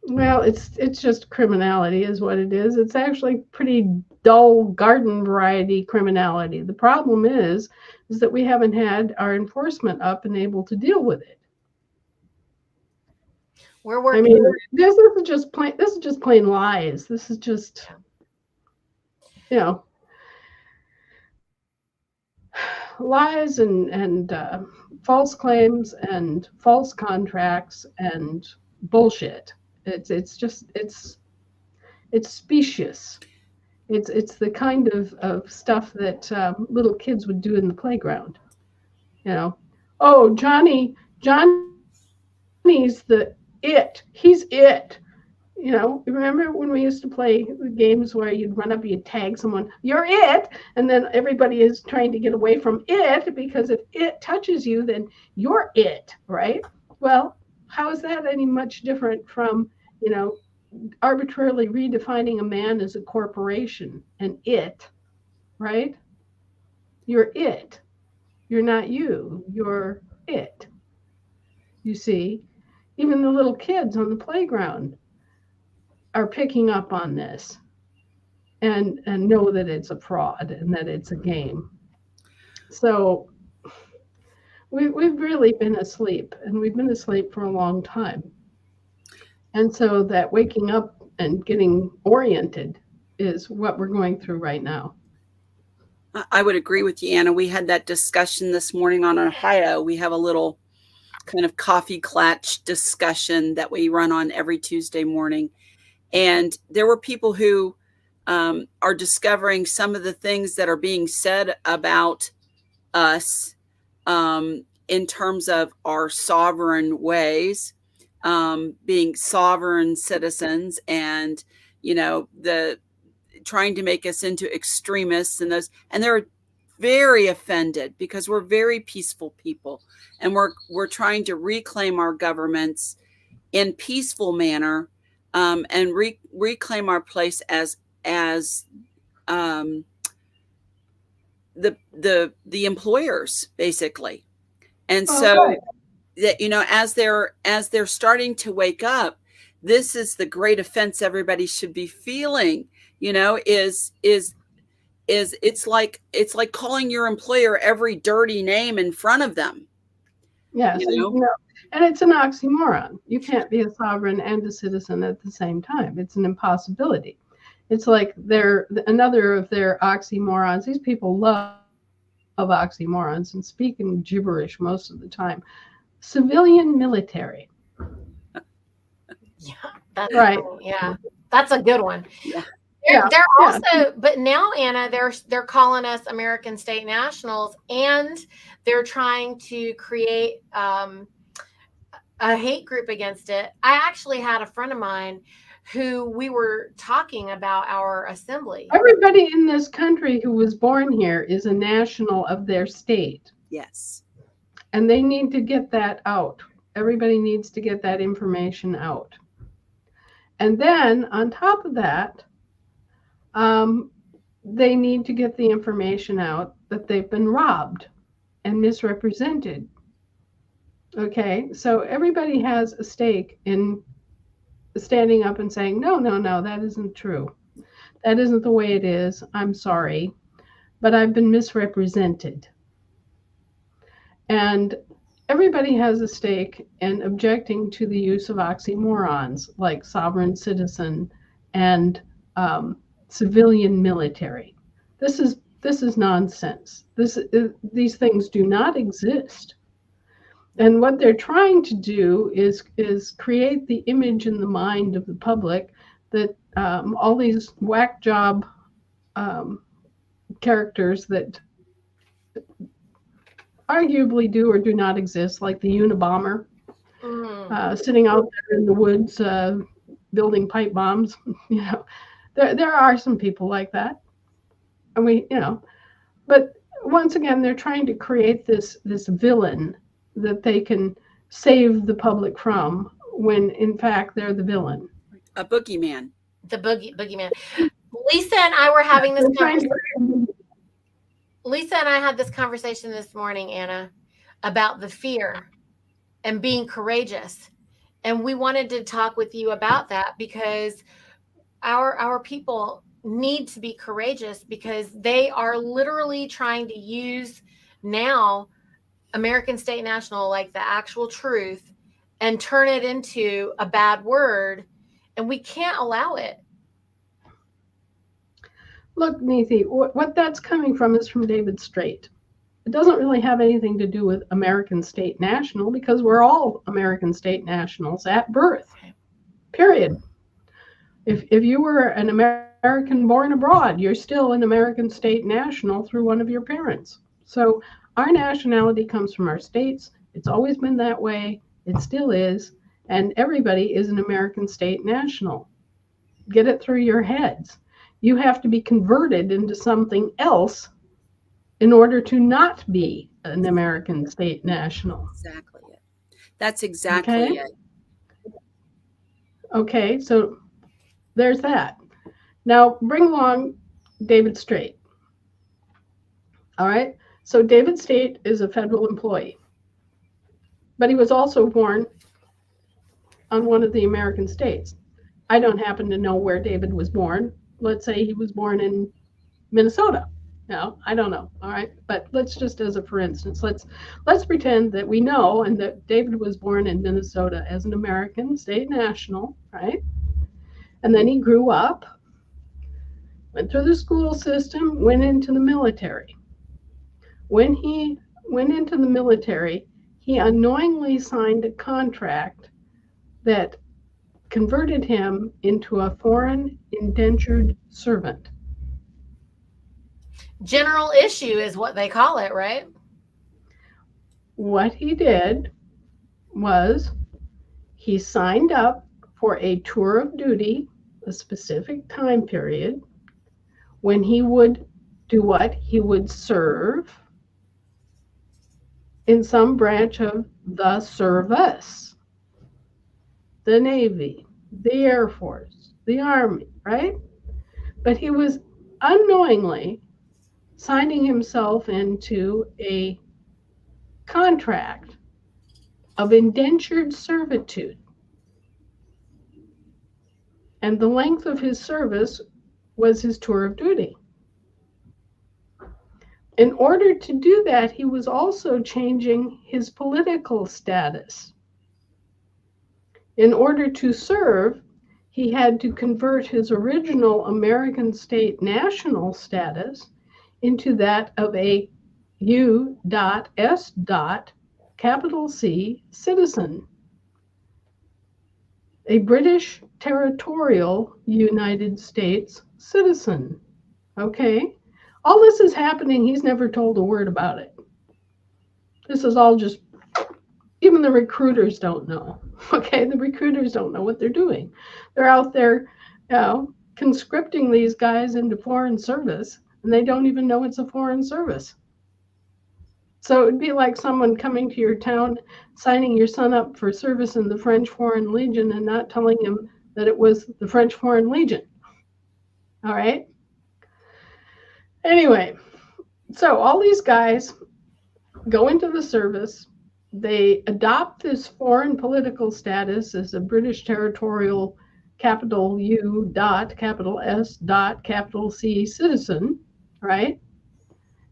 Well, it's just criminality is what it is. It's actually pretty dull garden variety criminality. The problem is that we haven't had our enforcement up and able to deal with it. We're I working. mean, this is just plain lies. This is just, you know, lies and false claims and false contracts and bullshit. It's specious. It's the kind of stuff that little kids would do in the playground. You know, oh, Johnny's the He's it. Remember when we used to play games where you'd run up, you'd tag someone, you're it, and then everybody is trying to get away from it because if it touches you, then you're it, right? Well, how is that any much different from, you know, arbitrarily redefining a man as a corporation and it, right? You're it. You're not you. You're it. You see, even the little kids on the playground are picking up on this and know that it's a fraud and that it's a game. So we've really been asleep, and we've been asleep for a long time. And so that waking up and getting oriented is what we're going through right now. I would agree with you, Anna. We had that discussion this morning on Ohio. We have a little kind of coffee clatch discussion that we run on every Tuesday morning. And there were people who are discovering some of the things that are being said about us in terms of our sovereign ways, being sovereign citizens, and the trying to make us into extremists, and they're very offended because we're very peaceful people, and we're trying to reclaim our governments in peaceful manner, and reclaim our place as the employers, basically. And so right. that as they're starting to wake up, this is the great offense everybody should be feeling, is it's like calling your employer every dirty name in front of them. Yes, and it's an oxymoron. You can't be a sovereign and a citizen at the same time. It's an impossibility. It's like they're another of their oxymorons. These people love oxymorons and speak in gibberish most of the time. Civilian military. Yeah, that's right. Yeah, that's a good one. Yeah. They're also, but now, Anna, they're calling us American state nationals, and they're trying to create a hate group against it. I actually had a friend of mine who we were talking about our assembly. Everybody in this country who was born here is a national of their state. Yes. And they need to get that out. Everybody needs to get that information out. And then on top of that, they need to get the information out that they've been robbed and misrepresented. Okay, so everybody has a stake in standing up and saying, no, that isn't true. That isn't the way it is. I'm sorry, but I've been misrepresented. And everybody has a stake in objecting to the use of oxymorons like sovereign citizen and civilian military. This is nonsense. These things do not exist. And what they're trying to do is create the image in the mind of the public that all these whack job characters that arguably do or do not exist, like the Unabomber, sitting out there in the woods building pipe bombs. There are some people like that, and but once again, they're trying to create this villain that they can save the public from, when in fact they're the villain. A boogeyman. The boogeyman. Lisa and I were having this conversation. Lisa and I had this conversation this morning, Anna, about the fear and being courageous. And we wanted to talk with you about that because our people need to be courageous, because they are literally trying to use now American State National, like the actual truth, and turn it into a bad word, and we can't allow it. Look, Niti, what that's coming from is from David Straight. It doesn't really have anything to do with American state national, because we're all American state nationals at birth, period. If you were an American born abroad, you're still an American state national through one of your parents. So our nationality comes from our states. It's always been that way. It still is. And everybody is an American state national. Get it through your heads. You have to be converted into something else in order to not be an American state national. Exactly it. That's exactly it. Okay, so there's that. Now bring along David Straight. All right, so David Straight is a federal employee, but he was also born on one of the American states. I don't happen to know where David was born. Let's say he was born in Minnesota. No, I don't know. All right, but let's just, as a for instance, let's pretend that we know and that David was born in Minnesota as an American state national, right? And then he grew up, went through the school system, went into the military. When he went into the military, he unknowingly signed a contract that converted him into a foreign indentured servant. General issue is what they call it, right? What he did was he signed up for a tour of duty, a specific time period, when he would do what? He would serve in some branch of the service, the Navy, the Air Force, the Army, right? But he was unknowingly signing himself into a contract of indentured servitude. And the length of his service was his tour of duty. In order to do that, he was also changing his political status. In order to serve, he had to convert his original American state national status into that of a U.S. capital C citizen, a British territorial United States citizen. Okay? All this is happening. He's never told a word about it. This is all just, even the recruiters don't know. Okay? The recruiters don't know what they're doing. They're out there, conscripting these guys into foreign service, and they don't even know it's a foreign service. So it'd be like someone coming to your town, signing your son up for service in the French Foreign Legion and not telling him that it was the French Foreign Legion. All right? Anyway, so all these guys go into the service. They adopt this foreign political status as a British territorial capital U capital S capital C citizen, right?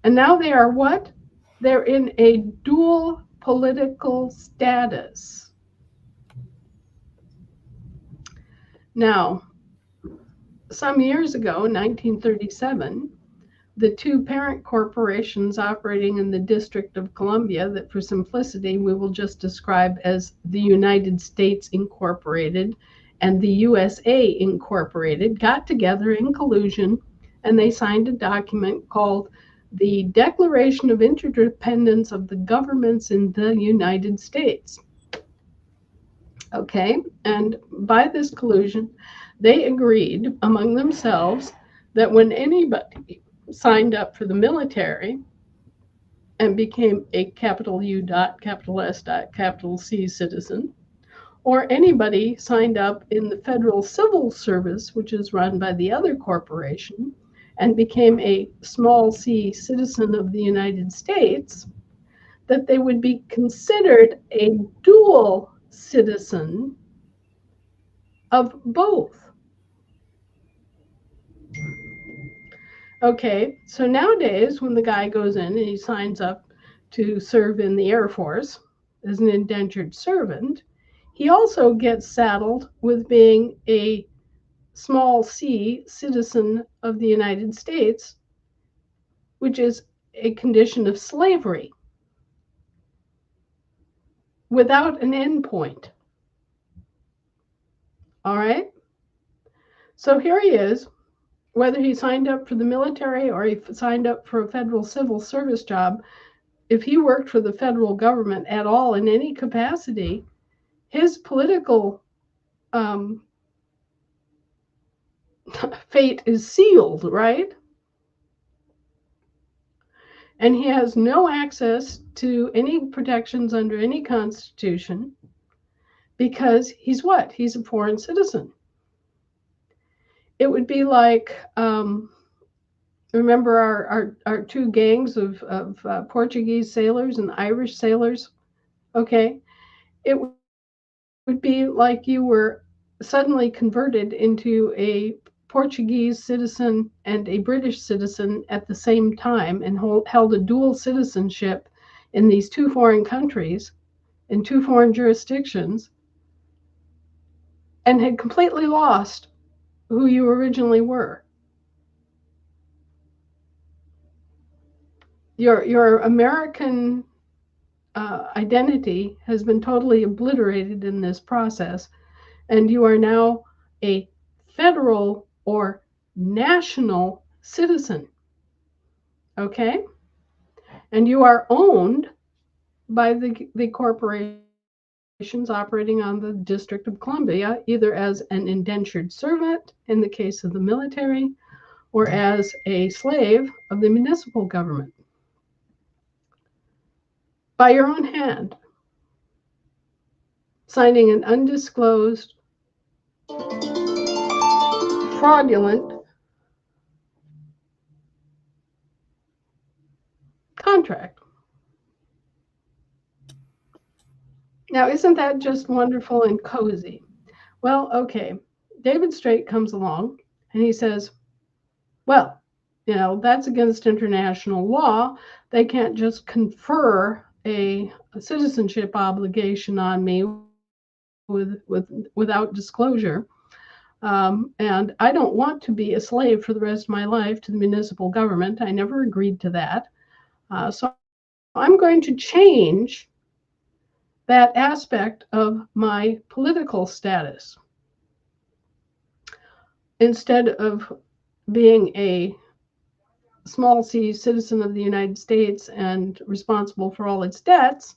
And now they are what? They're in a dual political status. Now, some years ago, in 1937, the two parent corporations operating in the District of Columbia, that for simplicity we will just describe as the United States Incorporated and the USA Incorporated, got together in collusion and they signed a document called the Declaration of Interdependence of the Governments in the United States. Okay, and by this collusion, they agreed among themselves that when anybody signed up for the military and became a capital U capital S capital C citizen, or anybody signed up in the federal civil service, which is run by the other corporation, and became a small c citizen of the United States, that they would be considered a dual citizen of both. Okay, so nowadays when the guy goes in and he signs up to serve in the Air Force as an indentured servant, he also gets saddled with being a small c citizen of the United States, which is a condition of slavery without an endpoint. All right? So here he is, whether he signed up for the military or he signed up for a federal civil service job, if he worked for the federal government at all in any capacity, his political fate is sealed, right? And he has no access to any protections under any constitution because he's what? He's a foreign citizen. It would be like, remember our two gangs of Portuguese sailors and Irish sailors? Okay. It would be like you were suddenly converted into a Portuguese citizen and a British citizen at the same time and held a dual citizenship in these two foreign countries, in two foreign jurisdictions, and had completely lost who you originally were. Your American identity has been totally obliterated in this process, and you are now a federal or national citizen. Okay? And you are owned by the corporations operating on the District of Columbia, either as an indentured servant in the case of the military or as a slave of the municipal government. By your own hand, signing an undisclosed, fraudulent contract. Now, isn't that just wonderful and cozy? Well, okay. David Straight comes along and he says, well, that's against international law. They can't just confer a citizenship obligation on me without disclosure. And I don't want to be a slave for the rest of my life to the municipal government. I never agreed to that. So I'm going to change that aspect of my political status. Instead of being a small c citizen of the United States and responsible for all its debts,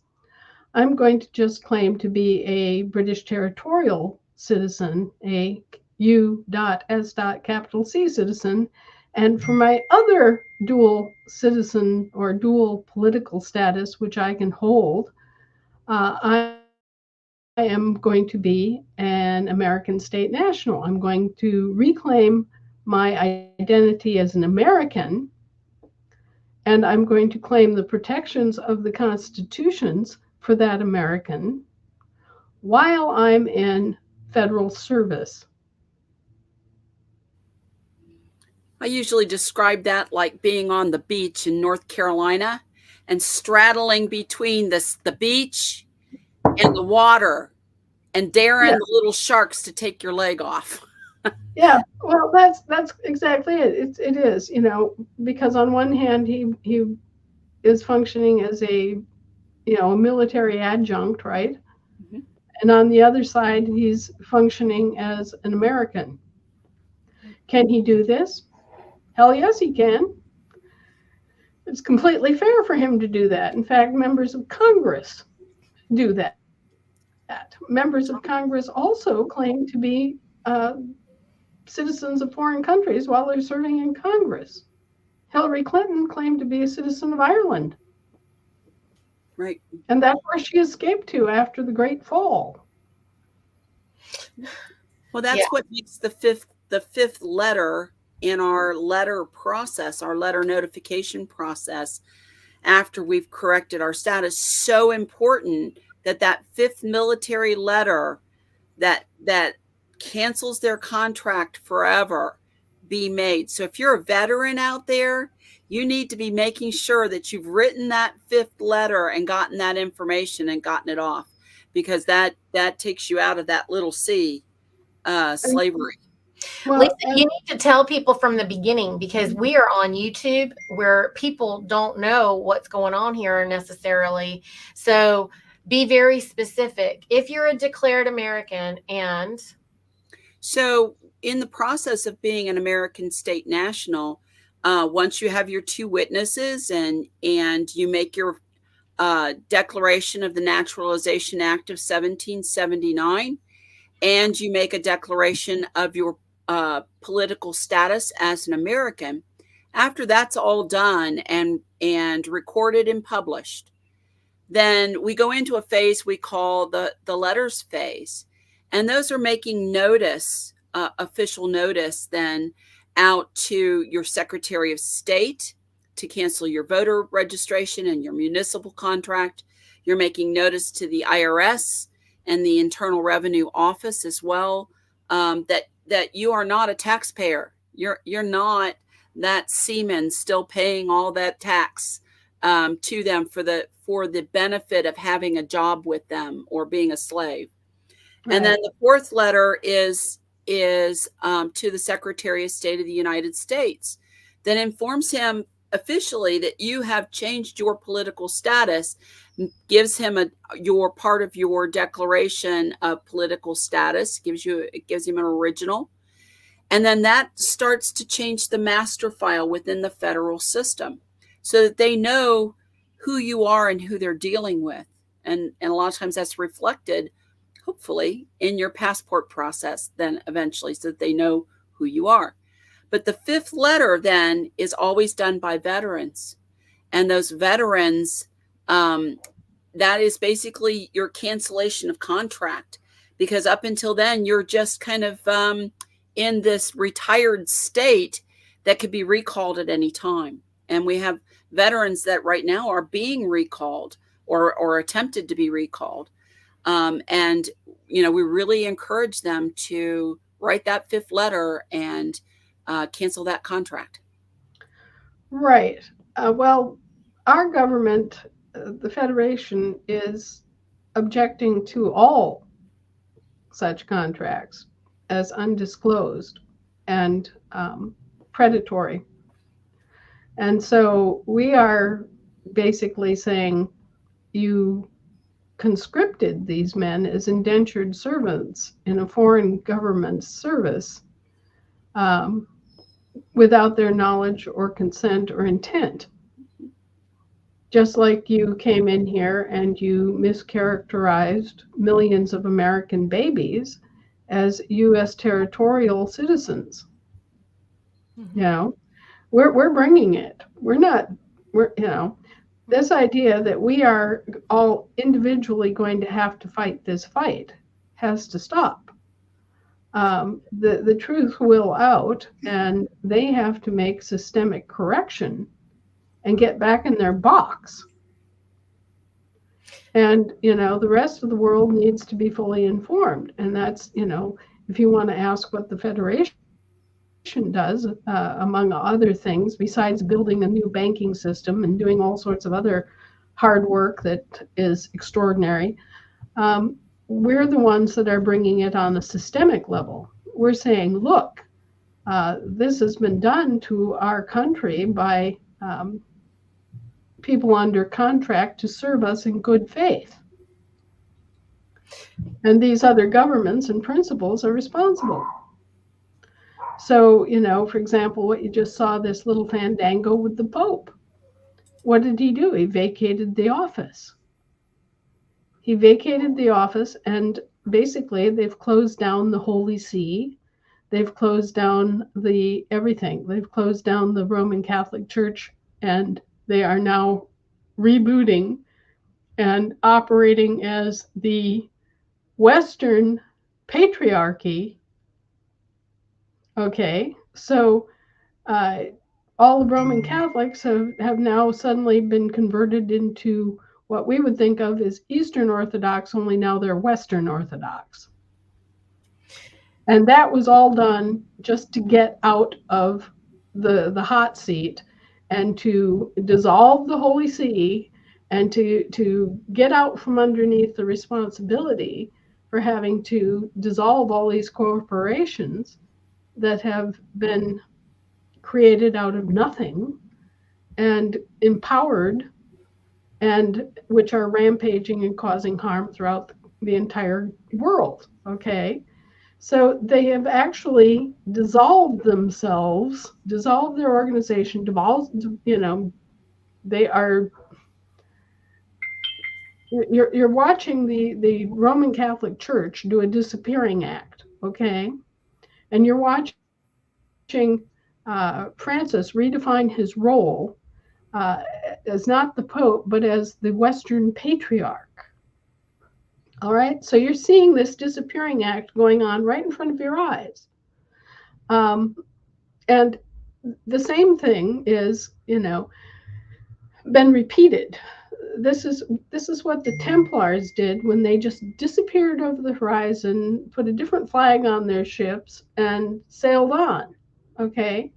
I'm going to just claim to be a British territorial citizen, a U.S.C citizen, and for my other dual citizen or dual political status, which I can hold, I am going to be an American state national. I'm going to reclaim my identity as an American, and I'm going to claim the protections of the constitutions for that American while I'm in federal service. I usually describe that like being on the beach in North Carolina and straddling between the beach and the water and daring the little sharks to take your leg off. Yeah, well, that's exactly it. It is, because on one hand he is functioning as a military adjunct, right? Mm-hmm. And on the other side, he's functioning as an American. Can he do this? Hell yes, he can. It's completely fair for him to do that. In fact, members of Congress do that. Members of Congress also claim to be citizens of foreign countries while they're serving in Congress. Hillary Clinton claimed to be a citizen of Ireland. Right. And that's where she escaped to after the Great Fall. Well, that's what makes the fifth letter in our letter process, our letter notification process, after we've corrected our status, so important that fifth military letter that cancels their contract forever be made. So if you're a veteran out there, you need to be making sure that you've written that fifth letter and gotten that information and gotten it off, because that takes you out of that little c, slavery. Well, Lisa, you need to tell people from the beginning, because we are on YouTube where people don't know what's going on here necessarily. So be very specific. If you're a declared American and So, in the process of being an American state national, once you have your two witnesses and you make your declaration of the Naturalization Act of 1779, and you make a declaration of your political status as an American, after that's all done and recorded and published, then we go into a phase we call the letters phase. And those are making notice, official notice, then out to your Secretary of State to cancel your voter registration and your municipal contract. You're making notice to the IRS and the Internal Revenue Office as well, that you are not a taxpayer. You're not that seaman still paying all that tax to them for the benefit of having a job with them or being a slave. Right. And then the fourth letter is to the Secretary of State of the United States that informs him officially that you have changed your political status, gives him your part of your declaration of political status, gives him an original. And then that starts to change the master file within the federal system so that they know who you are and who they're dealing with. And a lot of times that's reflected, hopefully, in your passport process then eventually, so that they know who you are. But the fifth letter then is always done by veterans. And those veterans, that is basically your cancellation of contract, because up until then, you're just kind of in this retired state that could be recalled at any time. And we have veterans that right now are being recalled or attempted to be recalled. And, we really encourage them to write that fifth letter and cancel that contract. Right. Well, our government, the Federation, is objecting to all such contracts as undisclosed and predatory. And so we are basically saying you conscripted these men as indentured servants in a foreign government service without their knowledge or consent or intent. Just like you came in here and you mischaracterized millions of American babies as U.S. territorial citizens. Mm-hmm. We're bringing it. This idea that we are all individually going to have to fight this fight has to stop. The truth will out, and they have to make systemic correction and get back in their box. And, the rest of the world needs to be fully informed. And that's, if you want to ask what the Federation does, among other things, besides building a new banking system and doing all sorts of other hard work that is extraordinary, we're the ones that are bringing it on a systemic level. We're saying, look, this has been done to our country by people under contract to serve us in good faith. And these other governments and principals are responsible. So, for example, what you just saw, this little fandango with the Pope. What did he do? He vacated the office. And basically they've closed down the Holy See. They've closed down everything. They've closed down the Roman Catholic Church, and they are now rebooting and operating as the Western patriarchy. Okay, so all the Roman Catholics have now suddenly been converted into what we would think of as Eastern Orthodox, only now they're Western Orthodox. And that was all done just to get out of the hot seat and to dissolve the Holy See and to get out from underneath the responsibility for having to dissolve all these corporations that have been created out of nothing and empowered, and which are rampaging and causing harm throughout the entire world. Okay. So they have actually dissolved themselves, dissolved their organization, devolved, they are, you're watching the Roman Catholic Church do a disappearing act, okay? And you're watching Francis redefine his role uh, as not the Pope, but as the Western Patriarch. All right, so you're seeing this disappearing act going on right in front of your eyes. And the same thing is, been repeated. This is what the Templars did when they just disappeared over the horizon, put a different flag on their ships, and sailed on. Okay,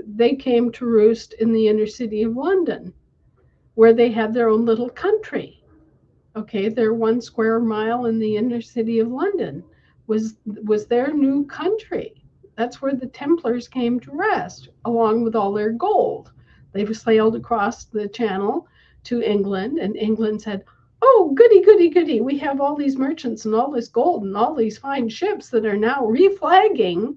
they came to roost in the inner city of London, where they had their own little country. Okay, their 1 square mile in the inner city of London was their new country. That's where the Templars came to rest, along with all their gold. They sailed across the channel to England, and England said, "Oh, goody, goody, goody, we have all these merchants and all this gold and all these fine ships that are now reflagging."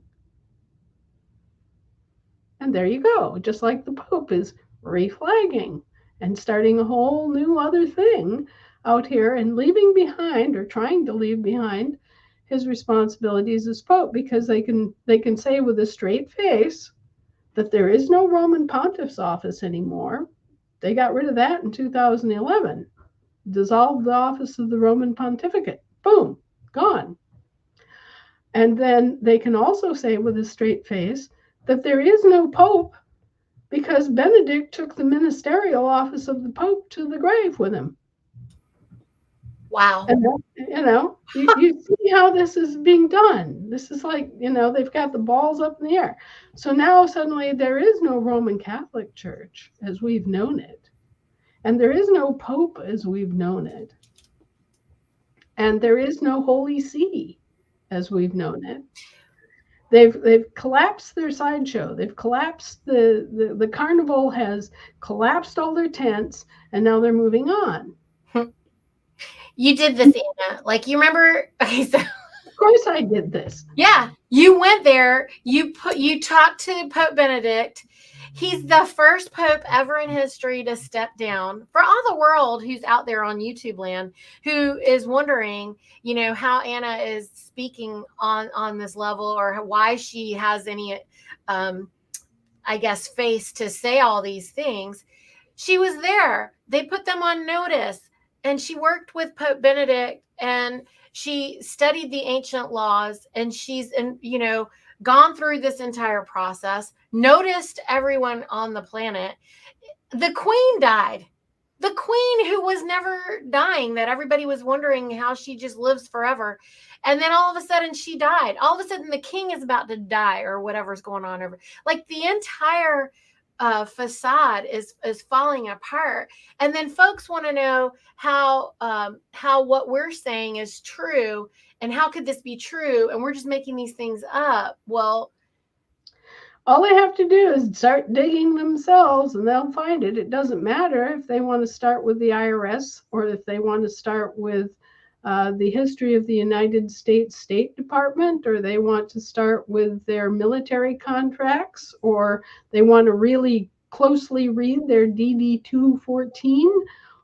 And there you go, just like the Pope is reflagging and starting a whole new other thing out here and leaving behind, or trying to leave behind, his responsibilities as Pope, because they can say with a straight face that there is no Roman Pontiff's office anymore. They got rid of that in 2011, dissolved the office of the Roman Pontificate. Boom, gone. And then they can also say with a straight face that there is no Pope, because Benedict took the ministerial office of the Pope to the grave with him. Wow. And you see how this is being done. This is like, they've got the balls up in the air. So now suddenly there is no Roman Catholic Church as we've known it. And there is no Pope as we've known it. And there is no Holy See as we've known it. They've collapsed their sideshow. They've collapsed the carnival has collapsed all their tents, and now they're moving on. You did this, Anna. Like, you remember? Okay, so of course I did this. Yeah, you went there. You talked to Pope Benedict. He's the first pope ever in history to step down. For all the world who's out there on YouTube land, who is wondering, how Anna is speaking on this level, or why she has any, I guess, face to say all these things. She was there. They put them on notice, and she worked with Pope Benedict, and she studied the ancient laws, and she's gone through this entire process, noticed everyone on the planet. The Queen died. The Queen, who was never dying, that everybody was wondering how she just lives forever. And then all of a sudden she died. All of a sudden the king is about to die, or whatever's going on over. Like, the entire facade is falling apart. And then folks want to know how what we're saying is true, and how could this be true, and we're just making these things up. Well, all they have to do is start digging themselves, and they'll find it. It doesn't matter if they want to start with the IRS, or if they want to start with the history of the United States State Department, or they want to start with their military contracts, or they want to really closely read their DD 214,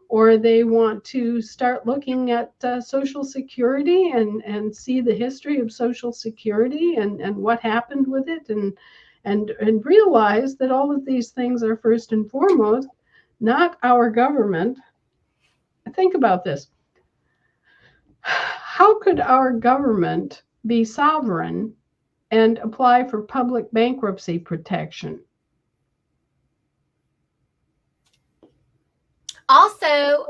or they want to start looking at Social Security and see the history of Social Security and what happened with it, and realize that all of these things are first and foremost not our government. Think about this. How could our government be sovereign and apply for public bankruptcy protection? Also,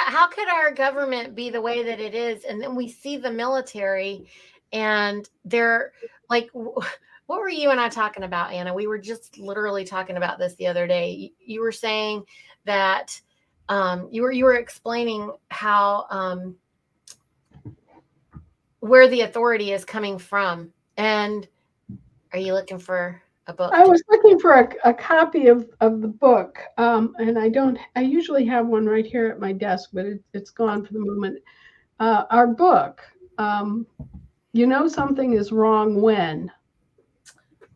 how could our government be the way that it is, and then we see the military, and they're like, what were you and I talking about, Anna? We were just literally talking about this the other day. You were saying that you were explaining how where the authority is coming from. And are you looking for a book? I was looking for a copy of the book, and I usually have one right here at my desk, but it's gone for the moment. Our book, You Know Something is Wrong When,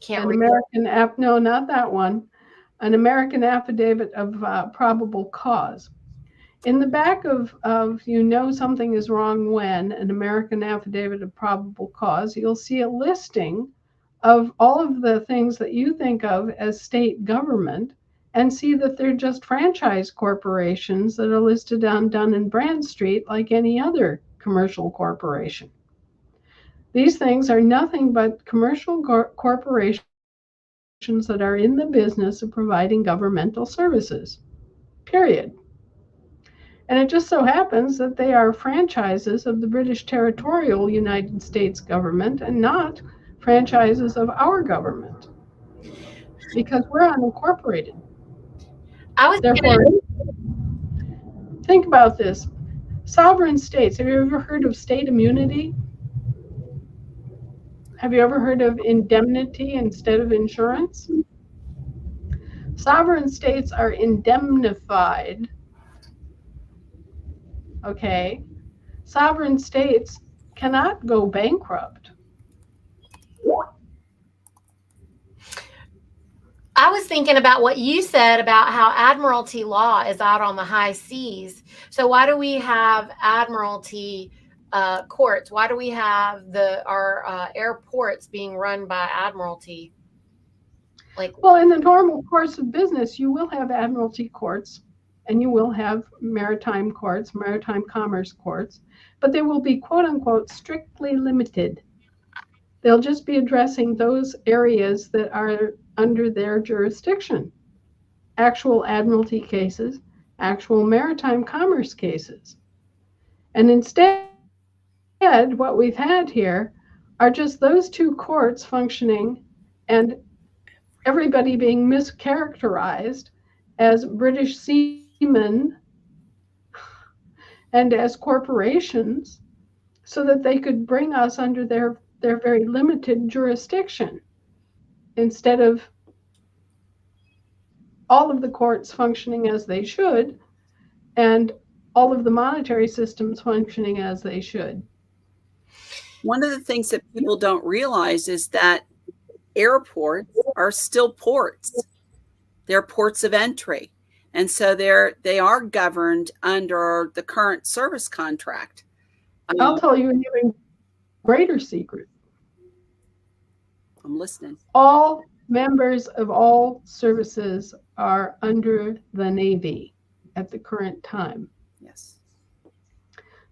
Can't an read. American no, not that one, an American Affidavit of Probable Cause. In the back of You Know Something is Wrong When, an American Affidavit of Probable Cause, you'll see a listing of all of the things that you think of as state government, and see that they're just franchise corporations that are listed on Dun and Bradstreet like any other commercial corporation. These things are nothing but commercial corporations that are in the business of providing governmental services, period. And it just so happens that they are franchises of the British territorial United States government and not franchises of our government, because we're unincorporated. I was Therefore, think about this. Sovereign states, have you ever heard of state immunity? Have you ever heard of indemnity instead of insurance? Sovereign states are indemnified, okay? Sovereign states cannot go bankrupt. I was thinking about what you said about how admiralty law is out on the high seas. So why do we have admiralty courts? Why do we have our airports being run by admiralty? Well, in the normal course of business, you will have admiralty courts and you will have maritime courts, maritime commerce courts, but they will be quote unquote strictly limited. They'll just be addressing those areas that are under their jurisdiction. Actual admiralty cases, actual maritime commerce cases. And instead, what we've had here are just those two courts functioning and everybody being mischaracterized as British seamen and as corporations so that they could bring us under their very limited jurisdiction, instead of all of the courts functioning as they should and all of the monetary systems functioning as they should. One of the things that people don't realize is that airports are still ports. They're ports of entry. And so they are governed under the current service contract. I'll tell you an even greater secret. I'm listening. All members of all services are under the Navy at the current time. Yes.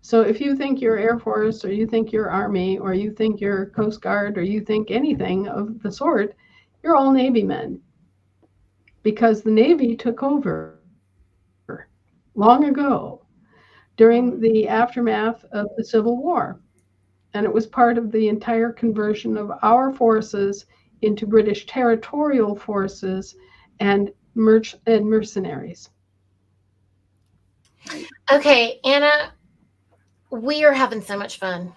So if you think you're Air Force, or you think you're Army, or you think you're Coast Guard, or you think anything of the sort, you're all Navy men. Because the Navy took over long ago during the aftermath of the Civil War. And it was part of the entire conversion of our forces into British territorial forces and mercenaries. Okay, Anna, we are having so much fun.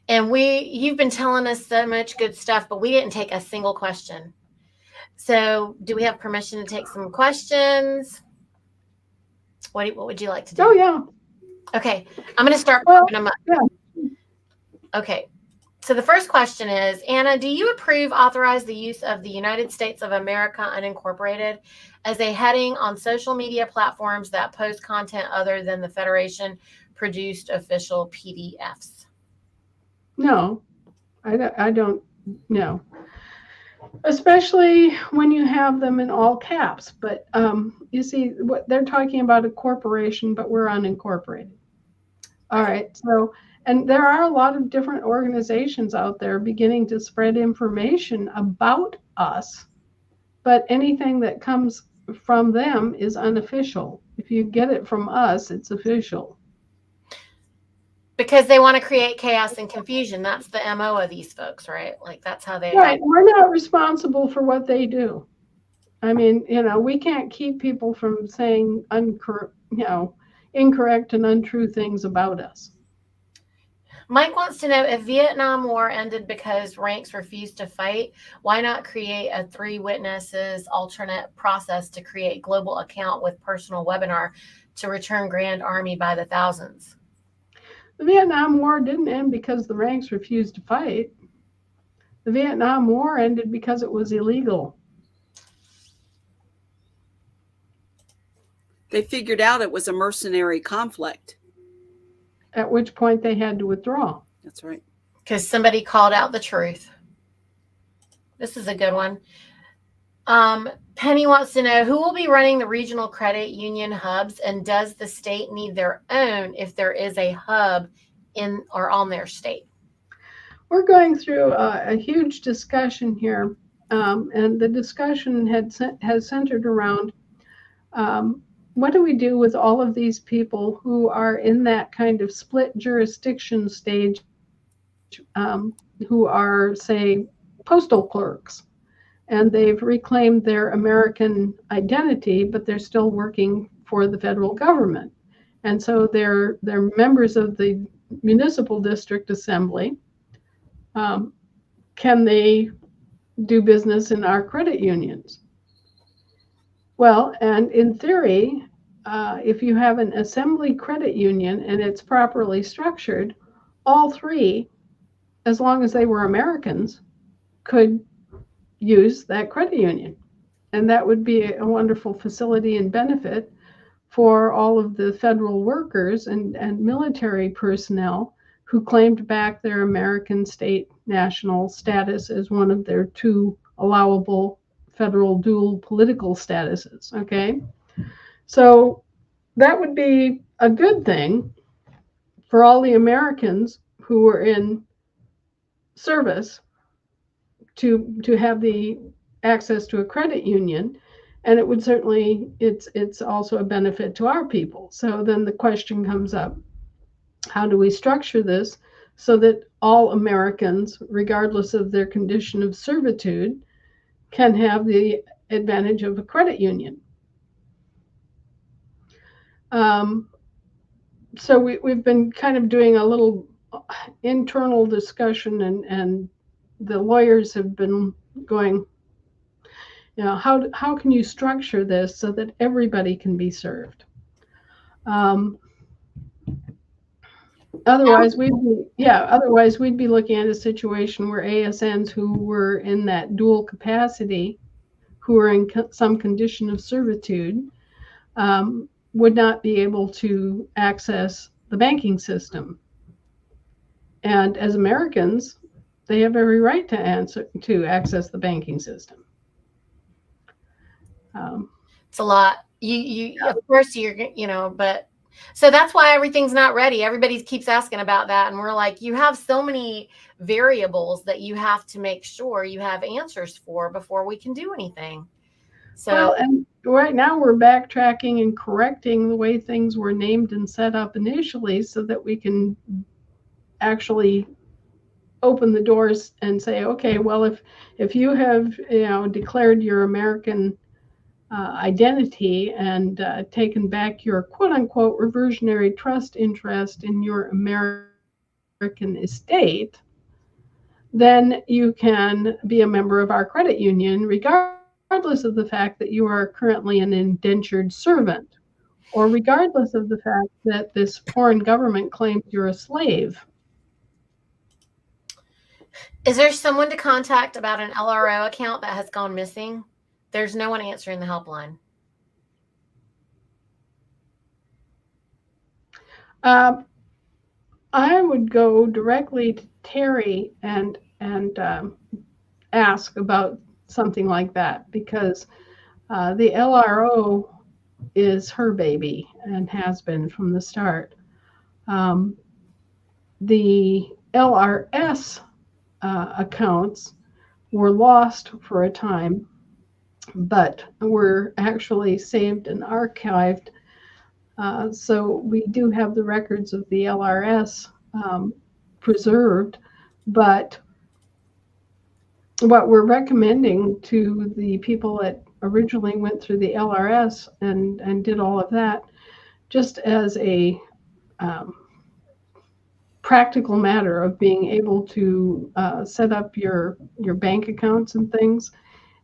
And you've been telling us so much good stuff, but we didn't take a single question. So do we have permission to take some questions? What would you like to do? Oh, yeah. Okay, I'm going to start. Yeah. Okay, so the first question is, Anna, do you authorize the use of the United States of America Unincorporated as a heading on social media platforms that post content other than the Federation produced official PDFs? No, I don't know. Especially when you have them in all caps. But you see, what they're talking about a corporation, but we're unincorporated. All right. So, and there are a lot of different organizations out there beginning to spread information about us, but anything that comes from them is unofficial. If you get it from us, it's official. Because they want to create chaos and confusion. That's the MO of these folks, right? Like that's how they. Right. We're not responsible for what they do. I mean, we can't keep people from saying you know, incorrect and untrue things about us. Mike wants to know if Vietnam War ended because ranks refused to fight, why not create a three witnesses alternate process to create global account with personal webinar to return Grand Army by the thousands? The Vietnam War didn't end because the ranks refused to fight. The Vietnam War ended because it was illegal. They figured out it was a mercenary conflict. At which point they had to withdraw. That's right. Because somebody called out the truth. This is a good one. Penny wants to know who will be running the regional credit union hubs, and does the state need their own if there is a hub in or on their state? We're going through a huge discussion here, and the discussion has centered around what do we do with all of these people who are in that kind of split jurisdiction stage, who are, say, postal clerks, and they've reclaimed their American identity, but they're still working for the federal government. And so they're members of the municipal district assembly. Can they do business in our credit unions? Well, and in theory, if you have an assembly credit union and it's properly structured, all three, as long as they were Americans, could use that credit union. And that would be a wonderful facility and benefit for all of the federal workers and military personnel who claimed back their American state national status as one of their two allowable federal dual political statuses. Okay. So that would be a good thing for all the Americans who were in service to have the access to a credit union, and it would certainly, it's also a benefit to our people. So then the question comes up, how do we structure this so that all Americans, regardless of their condition of servitude, can have the advantage of a credit union? So we've been kind of doing a little internal discussion, and the lawyers have been going, how can you structure this so that everybody can be served? Otherwise, we'd be looking at a situation where ASNs who were in that dual capacity, who are in some condition of servitude, would not be able to access the banking system. And as Americans, they have every right to access the banking system. It's a lot. Of course but so that's why everything's not ready. Everybody keeps asking about that, and we're like, you have so many variables that you have to make sure you have answers for before we can do anything. So, well, and right now we're backtracking and correcting the way things were named and set up initially so that we can actually open the doors and say, okay, well, if you have declared your American identity and taken back your quote unquote reversionary trust interest in your American estate, then you can be a member of our credit union, regardless of the fact that you are currently an indentured servant, or regardless of the fact that this foreign government claims you're a slave. is there someone to contact about an LRO account that has gone missing? There's no one answering the helpline. I would go directly to Terry and ask about something like that, because the LRO is her baby and has been from the start. The LRS accounts were lost for a time, but were actually saved and archived. So we do have the records of the LRS preserved, but what we're recommending to the people that originally went through the LRS and did all of that just as a um, practical matter of being able to set up your bank accounts and things,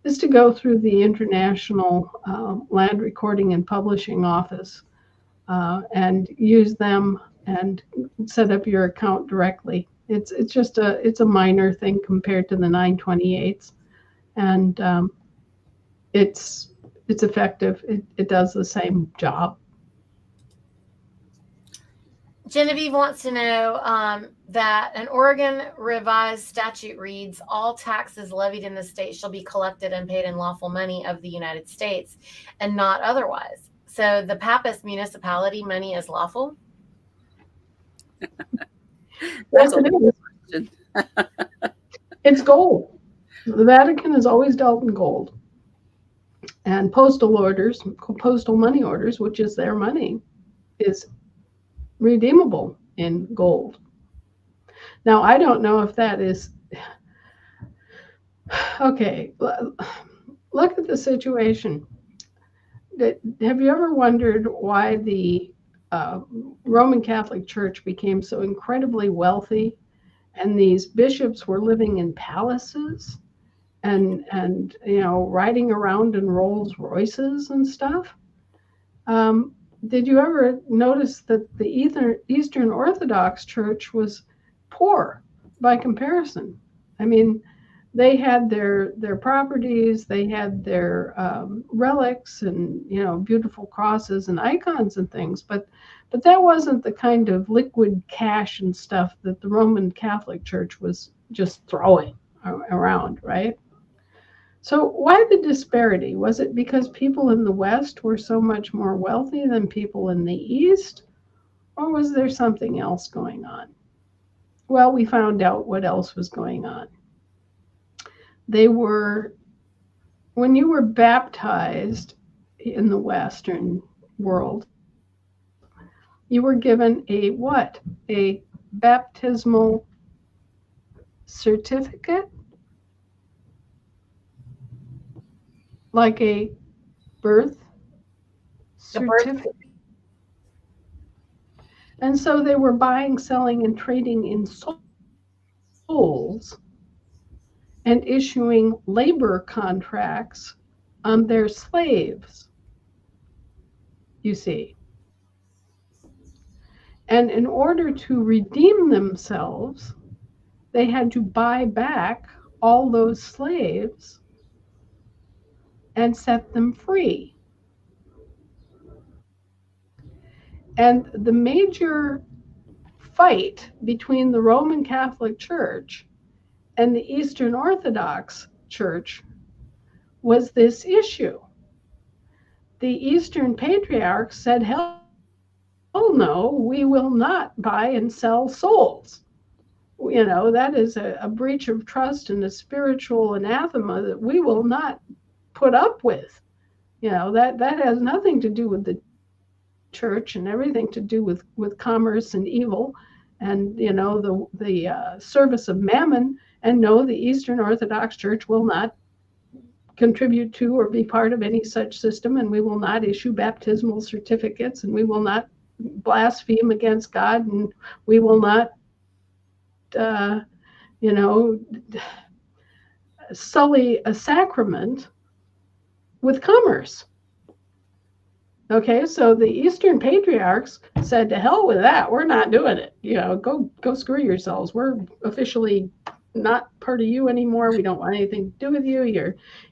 is to go through the International Land Recording and Publishing Office and use them and set up your account directly. It's just a minor thing compared to the 928s, and it's it's effective. It does the same job. Genevieve wants to know that an Oregon revised statute reads, all taxes levied in the state shall be collected and paid in lawful money of the United States and not otherwise. So the Papist municipality money is lawful? Yes, it is. Question. It's gold. The Vatican has always dealt in gold. And postal orders, postal money orders, which is their money, is redeemable in gold. Now, I don't know if that is okay. Look at the situation. Have you ever wondered why the Roman Catholic Church became so incredibly wealthy, and these bishops were living in palaces and riding around in Rolls Royces and stuff? Did you ever notice that the Eastern Orthodox Church was poor by comparison? I mean, they had their properties, they had their relics, and beautiful crosses and icons and things, but that wasn't the kind of liquid cash and stuff that the Roman Catholic Church was just throwing around, right? So why the disparity? Was it because people in the West were so much more wealthy than people in the East? Or was there something else going on? Well, we found out what else was going on. When you were baptized in the Western world, you were given a what? A baptismal certificate? Like a birth certificate. And so they were buying, selling, and trading in souls and issuing labor contracts on their slaves, you see. And in order to redeem themselves, they had to buy back all those slaves and set them free. And the major fight between the Roman Catholic Church and the Eastern Orthodox Church was this issue. The Eastern patriarchs said, hell no, we will not buy and sell souls. That is a breach of trust and a spiritual anathema that we will not put up with. That has nothing to do with the church and everything to do with commerce and evil and the service of mammon. And no, the Eastern Orthodox Church will not contribute to or be part of any such system, and we will not issue baptismal certificates, and we will not blaspheme against God, and we will not sully a sacrament with commerce. Okay, so the Eastern patriarchs said, to hell with that, we're not doing it. Go screw yourselves. We're officially not part of you anymore. We don't want anything to do with you.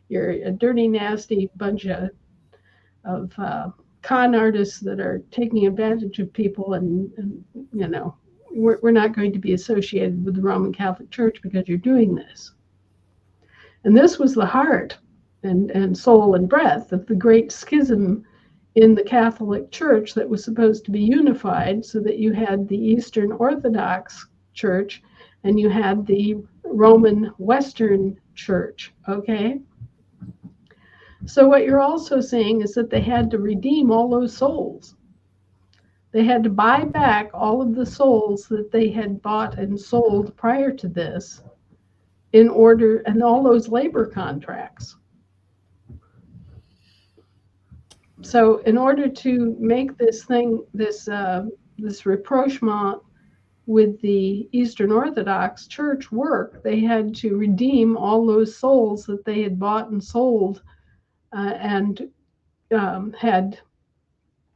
You're a dirty, nasty bunch of con artists that are taking advantage of people, and we're not going to be associated with the Roman Catholic Church because you're doing this. And this was the heart and soul and breath of the great schism in the Catholic Church that was supposed to be unified, so that you had the Eastern Orthodox Church and you had the Roman Western Church, okay? So what you're also saying is that they had to redeem all those souls. They had to buy back all of the souls that they had bought and sold prior to this in order, and all those labor contracts. So in order to make this rapprochement with the Eastern Orthodox Church work, they had to redeem all those souls that they had bought and sold, and had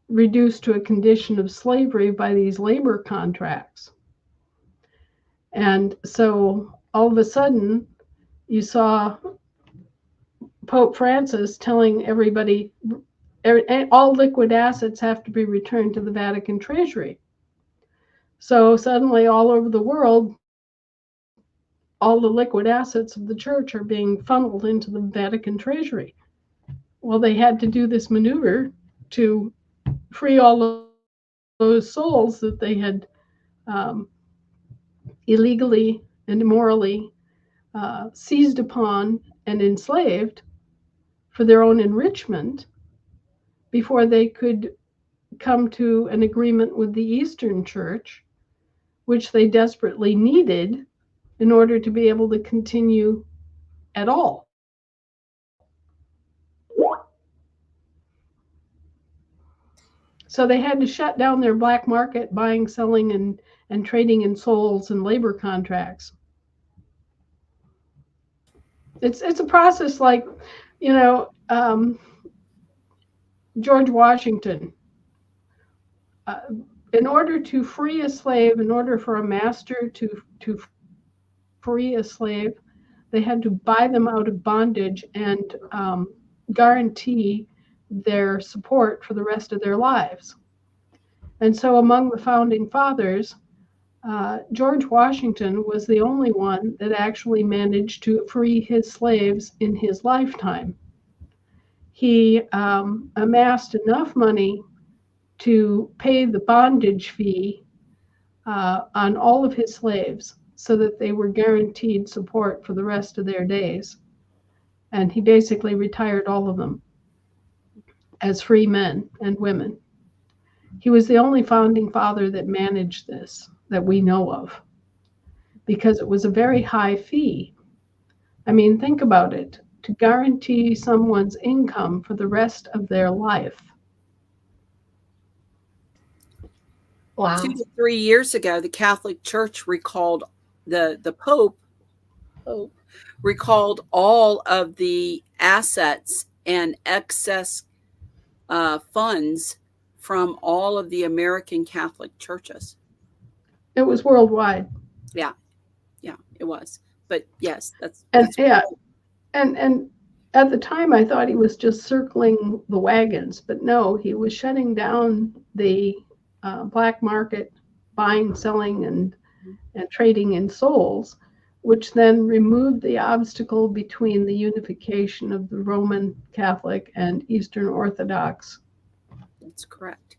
reduced to a condition of slavery by these labor contracts. And so all of a sudden, you saw Pope Francis telling everybody all liquid assets have to be returned to the Vatican Treasury. So suddenly, all over the world, all the liquid assets of the church are being funneled into the Vatican Treasury. Well, they had to do this maneuver to free all those souls that they had um, illegally and immorally seized upon and enslaved for their own enrichment before they could come to an agreement with the Eastern Church, which they desperately needed in order to be able to continue at all. So they had to shut down their black market buying, selling, and trading in souls and labor contracts. It's a process like, you know, George Washington. Uh, in order to free a slave, in order for a master to free a slave, they had to buy them out of bondage and guarantee their support for the rest of their lives. And so, among the founding fathers, George Washington was the only one that actually managed to free his slaves in his lifetime. He amassed enough money to pay the bondage fee on all of his slaves so that they were guaranteed support for the rest of their days. And he basically retired all of them as free men and women. He was the only founding father that managed this that we know of, because it was a very high fee. I mean, think about it, to guarantee someone's income for the rest of their life. Wow. 2 to 3 years ago, the Catholic Church recalled the Pope recalled all of the assets and excess funds from all of the American Catholic churches. It was worldwide. Yeah, yeah, it was. But yes, And that's yeah, and at the time I thought he was just circling the wagons, but no, he was shutting down the black market buying, selling, and trading in souls, which then removed the obstacle between the unification of the Roman Catholic and Eastern Orthodox. that's correct.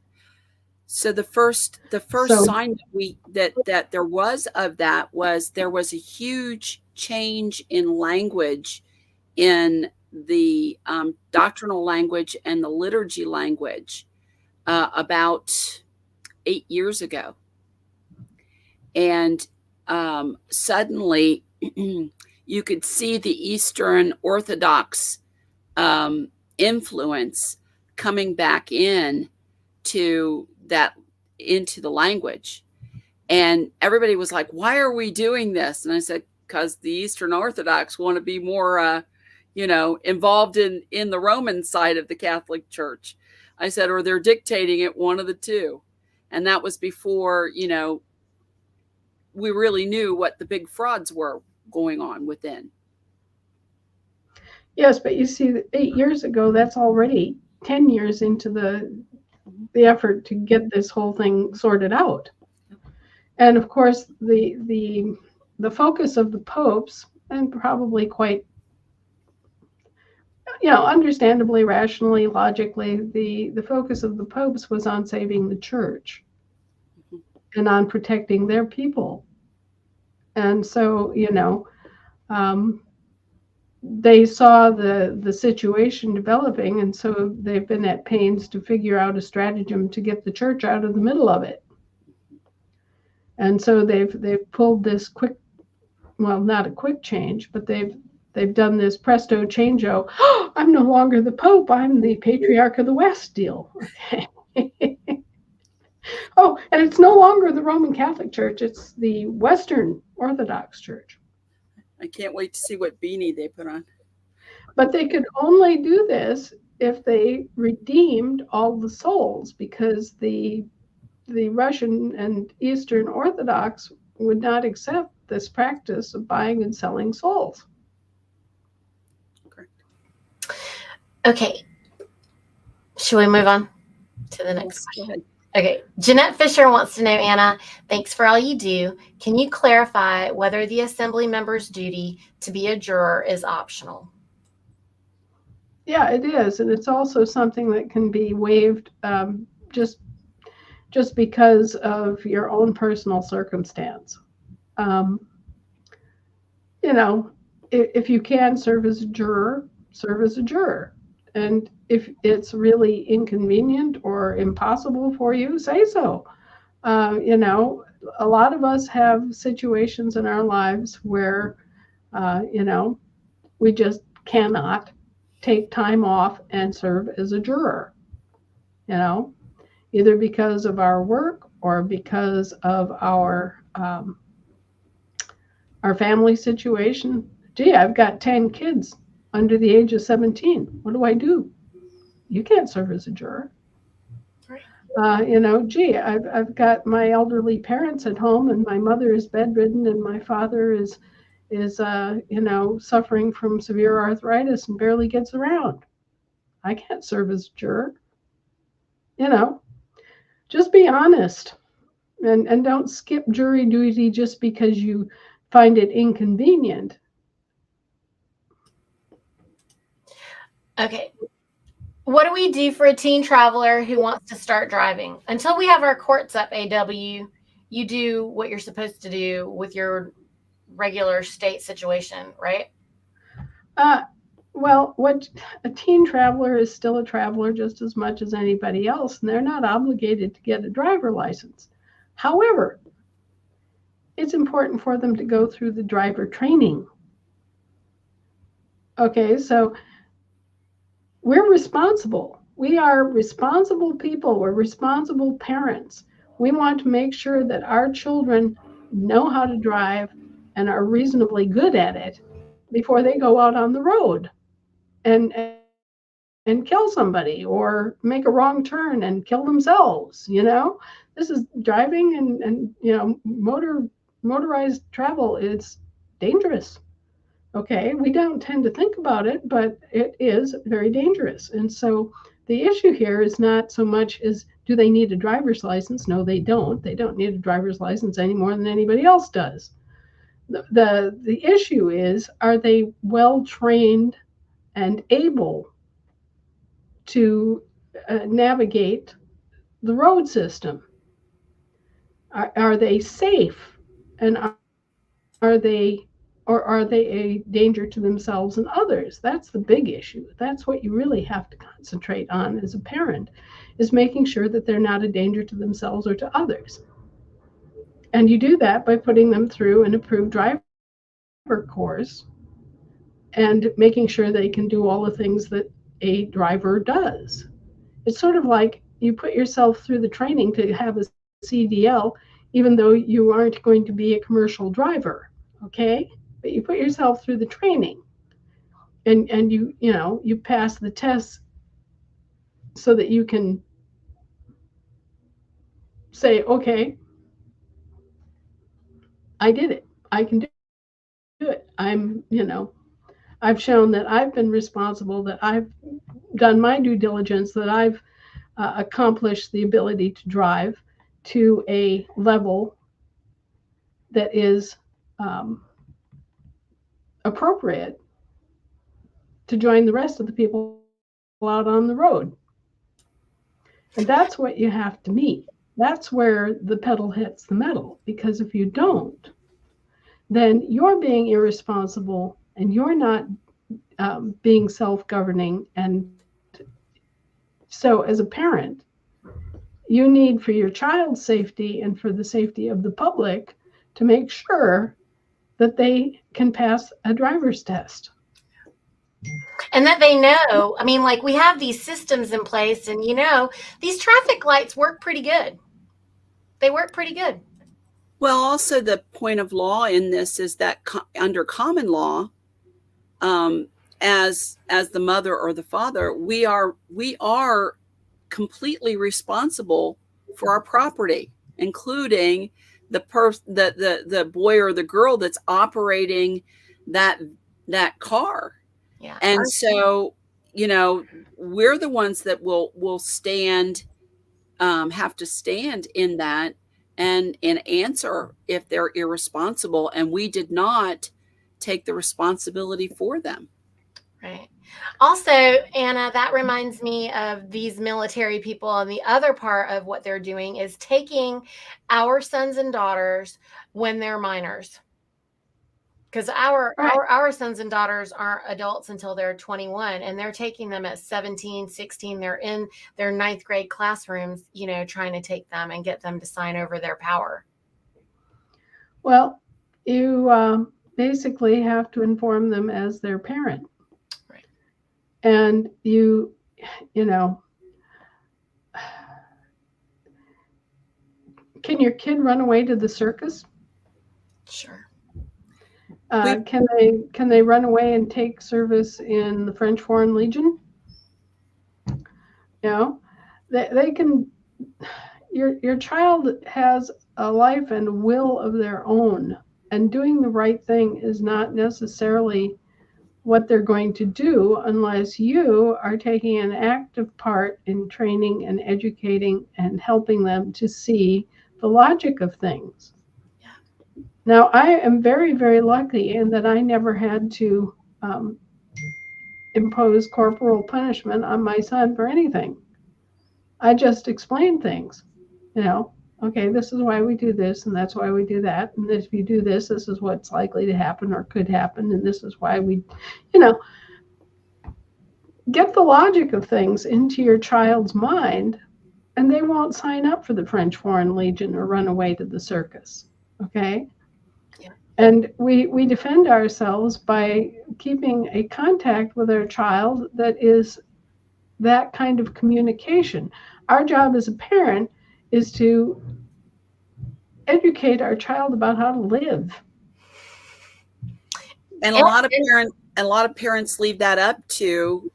So the first So sign that there was of that was there was a huge change in language, in the doctrinal language and the liturgy language, about 8 years ago. And suddenly you could see the Eastern Orthodox influence coming back in to that into the language. And everybody was like, why are we doing this? And I said, because the Eastern Orthodox want to be more involved in the Roman side of the Catholic Church. I said, or they're dictating it, one of the two. And that was before, we really knew what the big frauds were going on within. yes, but you see, 8 years ago, that's already 10 years into the effort to get this whole thing sorted out. And of course, the focus of the popes, and probably quite, understandably, rationally, logically, the focus of the popes was on saving the church and on protecting their people. And so, they saw the situation developing, and so they've been at pains to figure out a stratagem to get the church out of the middle of it. And so they've pulled this quick, well, not a quick change, but they've They've done this presto changeo. Oh, I'm no longer the Pope. I'm the Patriarch of the West deal. Okay. Oh, and it's no longer the Roman Catholic Church. It's the Western Orthodox Church. I can't wait to see what beanie they put on. But they could only do this if they redeemed all the souls, because the Russian and Eastern Orthodox would not accept this practice of buying and selling souls. Okay. Should we move on to the next question? Okay. Jeanette Fisher wants to know, Anna, thanks for all you do. Can you clarify whether the assembly member's duty to be a juror is optional? Yeah, it is. And it's also something that can be waived just because of your own personal circumstance. You know, if you can serve as a juror, serve as a juror. And if it's really inconvenient or impossible for you, say so. You know, a lot of us have situations in our lives where, you know, we just cannot take time off and serve as a juror, you know, either because of our work or because of our family situation. Gee, I've got 10 kids under the age of 17. What do I do? You can't serve as a juror. You know, gee, I've got my elderly parents at home, and my mother is bedridden, and my father is you know, suffering from severe arthritis and barely gets around. I can't serve as a juror. You know, just be honest, and don't skip jury duty just because you find it inconvenient. Okay. What do we do for a teen traveler who wants to start driving? Until we have our courts up, AW, you do what you're supposed to do with your regular state situation, right? Well, what a teen traveler is still a traveler just as much as anybody else, and they're not obligated to get a driver license. However, it's important for them to go through the driver training. Okay, so we're responsible. We are responsible people. We're responsible parents. We want to make sure that our children know how to drive and are reasonably good at it before they go out on the road and kill somebody or make a wrong turn and kill themselves. You know, this is driving, and you know, motorized travel is dangerous. Okay, we don't tend to think about it, but it is very dangerous. And so the issue here is not so much as do they need a driver's license? No, they don't. They don't need a driver's license any more than anybody else does. The issue is, are they well trained and able to navigate the road system? Are they safe? And are they, or are they a danger to themselves and others? That's the big issue. That's what you really have to concentrate on as a parent, is making sure that they're not a danger to themselves or to others. And you do that by putting them through an approved driver course and making sure they can do all the things that a driver does. It's sort of like you put yourself through the training to have a CDL, even though you aren't going to be a commercial driver, okay? But you put yourself through the training, and you know, you pass the tests so that you can say, okay, I did it. I can do it. You know, I've shown that I've been responsible, that I've done my due diligence, that I've accomplished the ability to drive to a level that is appropriate to join the rest of the people out on the road. And that's what you have to meet. That's where the pedal hits the metal, because if you don't, then you're being irresponsible and you're not being self-governing. And so as a parent, you need, for your child's safety and for the safety of the public, to make sure that they can pass a driver's test. And that they know, I mean, like we have these systems in place, and these traffic lights work pretty good. They work pretty good. Well, also the point of law in this is that under common law, as the mother or the father, we are completely responsible for our property, including the boy or the girl that's operating that car. Yeah. And so, we're the ones that will stand, have to stand in that and answer if they're irresponsible, and we did not take the responsibility for them. Right. Also, Anna, that reminds me of these military people, and the other part of what they're doing is taking our sons and daughters when they're minors. Because our sons and daughters aren't adults until they're 21, and they're taking them at 17, 16. They're in their 9th grade classrooms, trying to take them and get them to sign over their power. Well, you basically have to inform them as their parent. Right. And you know, can your kid run away to the circus? Sure. Can they run away and take service in the French Foreign Legion? They can. Your child has a life and will of their own, and doing the right thing is not necessarily what they're going to do unless you are taking an active part in training and educating and helping them to see the logic of things. Yeah. Now, I am very, very lucky in that I never had to impose corporal punishment on my son for anything. I just explained things, okay, this is why we do this, and that's why we do that. And if you do this, this is what's likely to happen or could happen. And this is why we, get the logic of things into your child's mind, and they won't sign up for the French Foreign Legion or run away to the circus. Okay. Yeah. And we defend ourselves by keeping a contact with our child that is that kind of communication. Our job as a parent is to educate our child about how to live. And a lot of parents leave that up to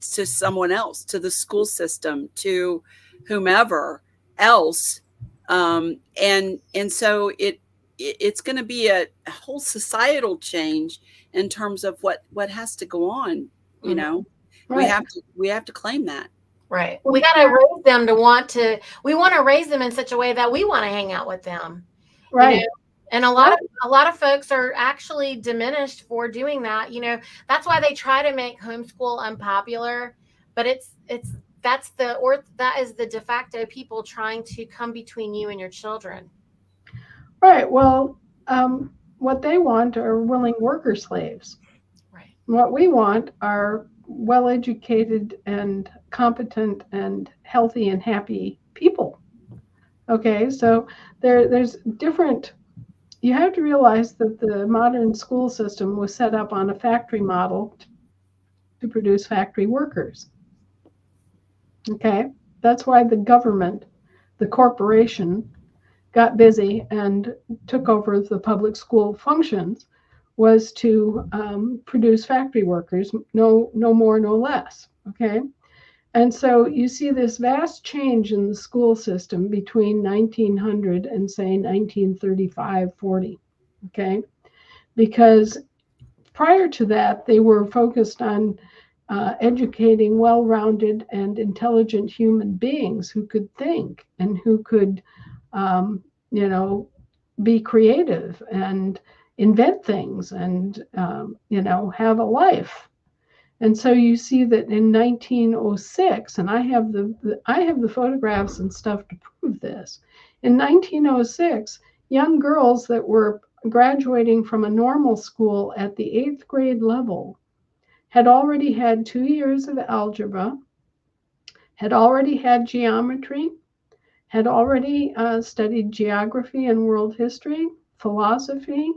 someone else, to the school system, to whomever else. And so it's going to be a whole societal change in terms of what has to go on. Right. We have to claim that. Right. We got to raise them we want to raise them in such a way that we want to hang out with them. Right. And a lot of folks are actually diminished for doing that. That's why they try to make homeschool unpopular, but that is the de facto people trying to come between you and your children. Right. Well, what they want are willing worker slaves. Right. What we want are well-educated and competent and healthy and happy people. Okay, so there's different. You have to realize that the modern school system was set up on a factory model to produce factory workers. Okay, that's why the government, the corporation, got busy and took over the public school functions, was to produce factory workers, no more, no less. Okay, and so you see this vast change in the school system between 1900 and say 1935, 40. Okay, because prior to that, they were focused on educating well-rounded and intelligent human beings who could think and who could, be creative and invent things and, have a life. And so you see that in 1906, and I have the photographs and stuff to prove this. In 1906, young girls that were graduating from a normal school at the 8th grade level had already had 2 years of algebra, had already had geometry, had already studied geography and world history, philosophy,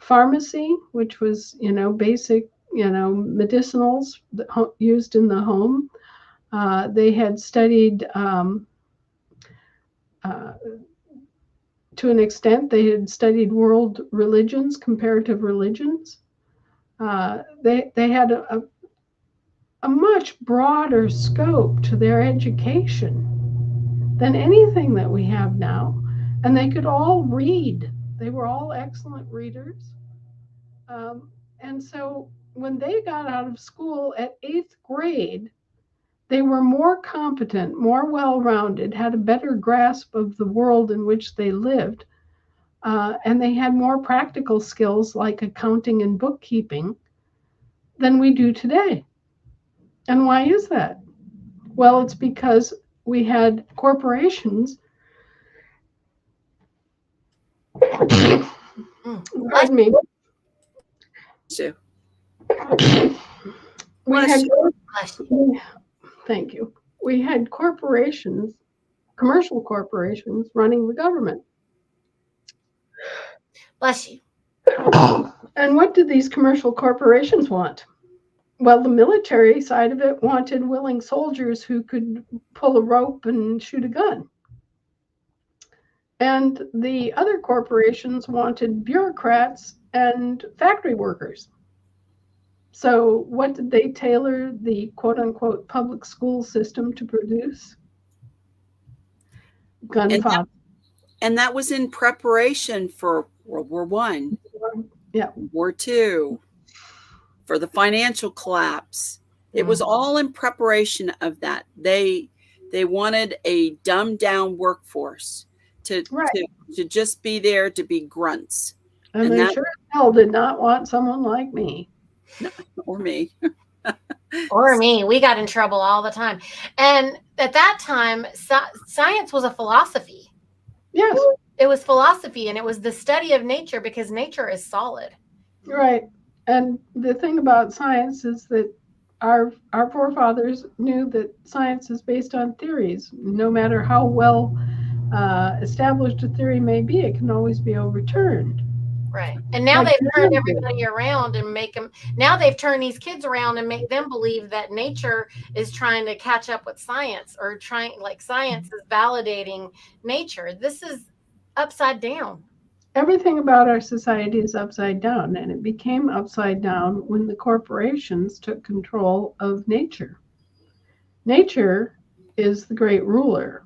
pharmacy, which was, basic, medicinals used in the home. They had studied, uh, to an extent, they had studied world religions, comparative religions. They had a much broader scope to their education than anything that we have now. And they could all read. They were all excellent readers. And so when they got out of school at 8th grade, they were more competent, more well rounded, had a better grasp of the world in which they lived, and they had more practical skills like accounting and bookkeeping than we do today. And why is that? Well, it's because we had corporations. Pardon me. So, We bless had, you. thank you. We had corporations, commercial corporations, running the government. Bless you. And what did these commercial corporations want? Well, the military side of it wanted willing soldiers who could pull a rope and shoot a gun. And the other corporations wanted bureaucrats and factory workers. So what did they tailor the quote unquote public school system to produce? Gun fodder. And that was in preparation for World War I, Yeah. World War II, for the financial collapse. It was all in preparation of that. They wanted a dumbed down workforce to just be there to be grunts. And they sure as hell did not want someone like me. Or me. Or me. We got in trouble all the time. And at that time, science was a philosophy. Yes. It was philosophy, and it was the study of nature, because nature is solid. Right. And the thing about science is that our forefathers knew that science is based on theories. No matter how well established a theory may be, it can always be overturned. Right. And now they've turned everybody around and now they've turned these kids around and make them believe that nature is trying to catch up with science, or science is validating nature. This is upside down. Everything about our society is upside down, and it became upside down when the corporations took control of nature. Nature is the great ruler,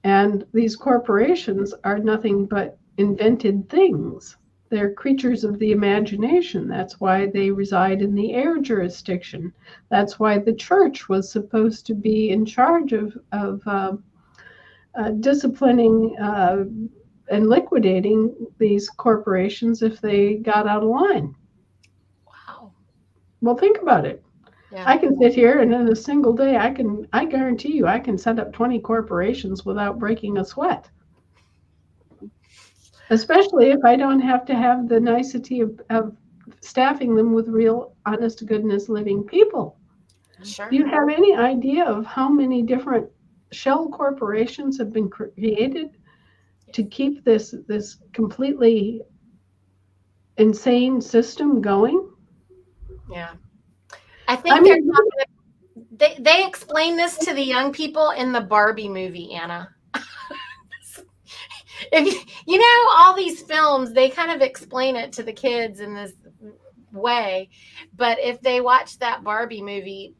and these corporations are nothing but invented things. They're creatures of the imagination. That's why they reside in the air jurisdiction. That's why the church was supposed to be in charge of disciplining and liquidating these corporations if they got out of line. Wow. Well, think about it. Yeah. I can sit here and in a single day, I guarantee you, I can set up 20 corporations without breaking a sweat. Especially if I don't have to have the nicety of staffing them with real, honest to goodness living people. Sure. Do you have any idea of how many different shell corporations have been created to keep this completely insane system going? Yeah. I think they explain this to the young people in the Barbie movie, Anna. If you know all these films, they kind of explain it to the kids in this way, but if they watch that Barbie movie,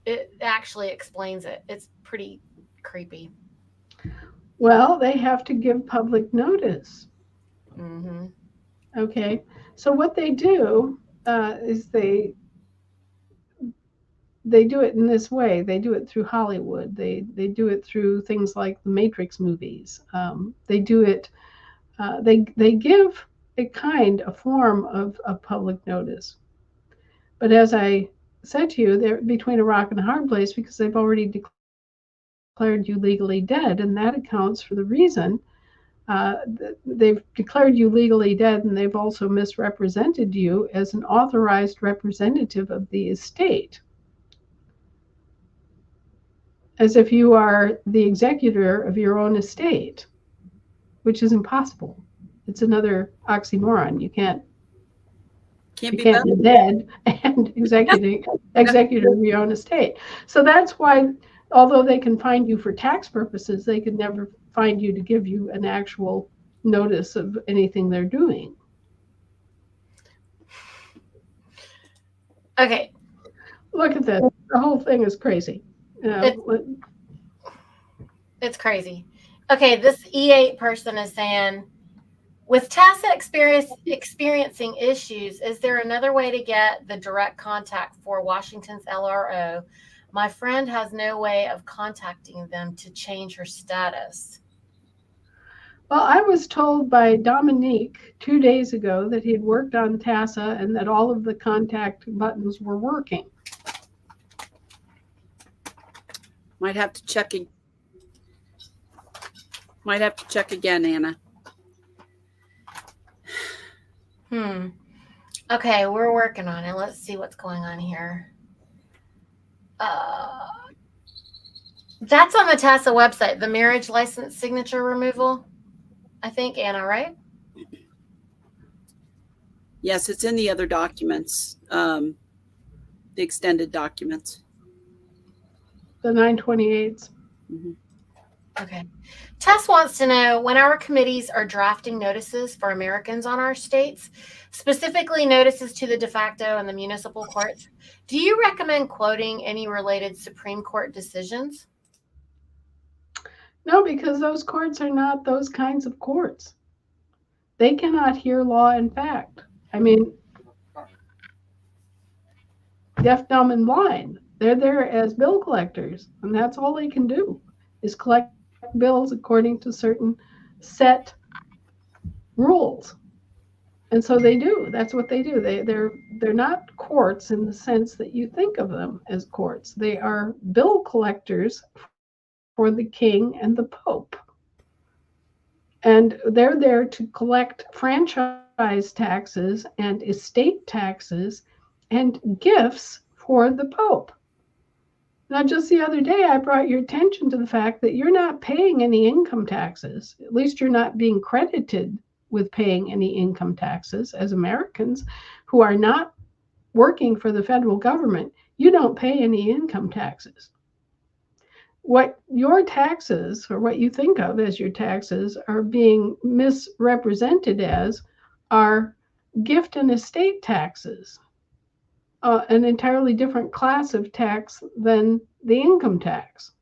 it actually explains it. It's pretty creepy. Well, they have to give public notice. Mm-hmm. Okay, so what they do is they do it in this way. They do it through Hollywood. They do it through things like the Matrix movies. They do it. They give a form of public notice. But as I said to you, they're between a rock and a hard place, because they've already declared you legally dead, and that accounts for the reason they've declared you legally dead, and they've also misrepresented you as an authorized representative of the estate, as if you are the executor of your own estate, which is impossible. It's another oxymoron. Can't You be can't both. be dead and executor of your own estate. So that's why, although they can find you for tax purposes, they could never find you to give you an actual notice of anything they're doing. Okay. Look at this. The whole thing is crazy. You It's know, it's crazy. Okay, this E8 person is saying, with TASA experiencing issues, is there another way to get the direct contact for Washington's LRO? My friend has no way of contacting them to change her status. well, I was told by Dominique 2 days ago that he'd worked on TASA and that all of the contact buttons were working. Might have to check. Might have to check again, Anna. Okay, we're working on it. Let's see what's going on here. Uh, that's on the TASA website, the marriage license signature removal. I think, Anna, right? Yes, it's in the other documents, the extended documents. The 928s. Mm-hmm. Okay. Tess wants to know, when our committees are drafting notices for Americans on our states, specifically notices to the de facto and the municipal courts, do you recommend quoting any related Supreme Court decisions? No, because those courts are not those kinds of courts. They cannot hear law and fact. I mean, deaf, dumb, and blind. They're there as bill collectors, and that's all they can do is collect bills according to certain set rules. And so they do. That's what they do. They're not courts in the sense that you think of them as courts. They are bill collectors for the king and the pope. And they're there to collect franchise taxes and estate taxes and gifts for the pope. Now, just the other day, I brought your attention to the fact that you're not paying any income taxes. At least you're not being credited with paying any income taxes as Americans who are not working for the federal government. You don't pay any income taxes. What your taxes, or what you think of as your taxes, are being misrepresented as are gift and estate taxes, an entirely different class of tax than the income tax.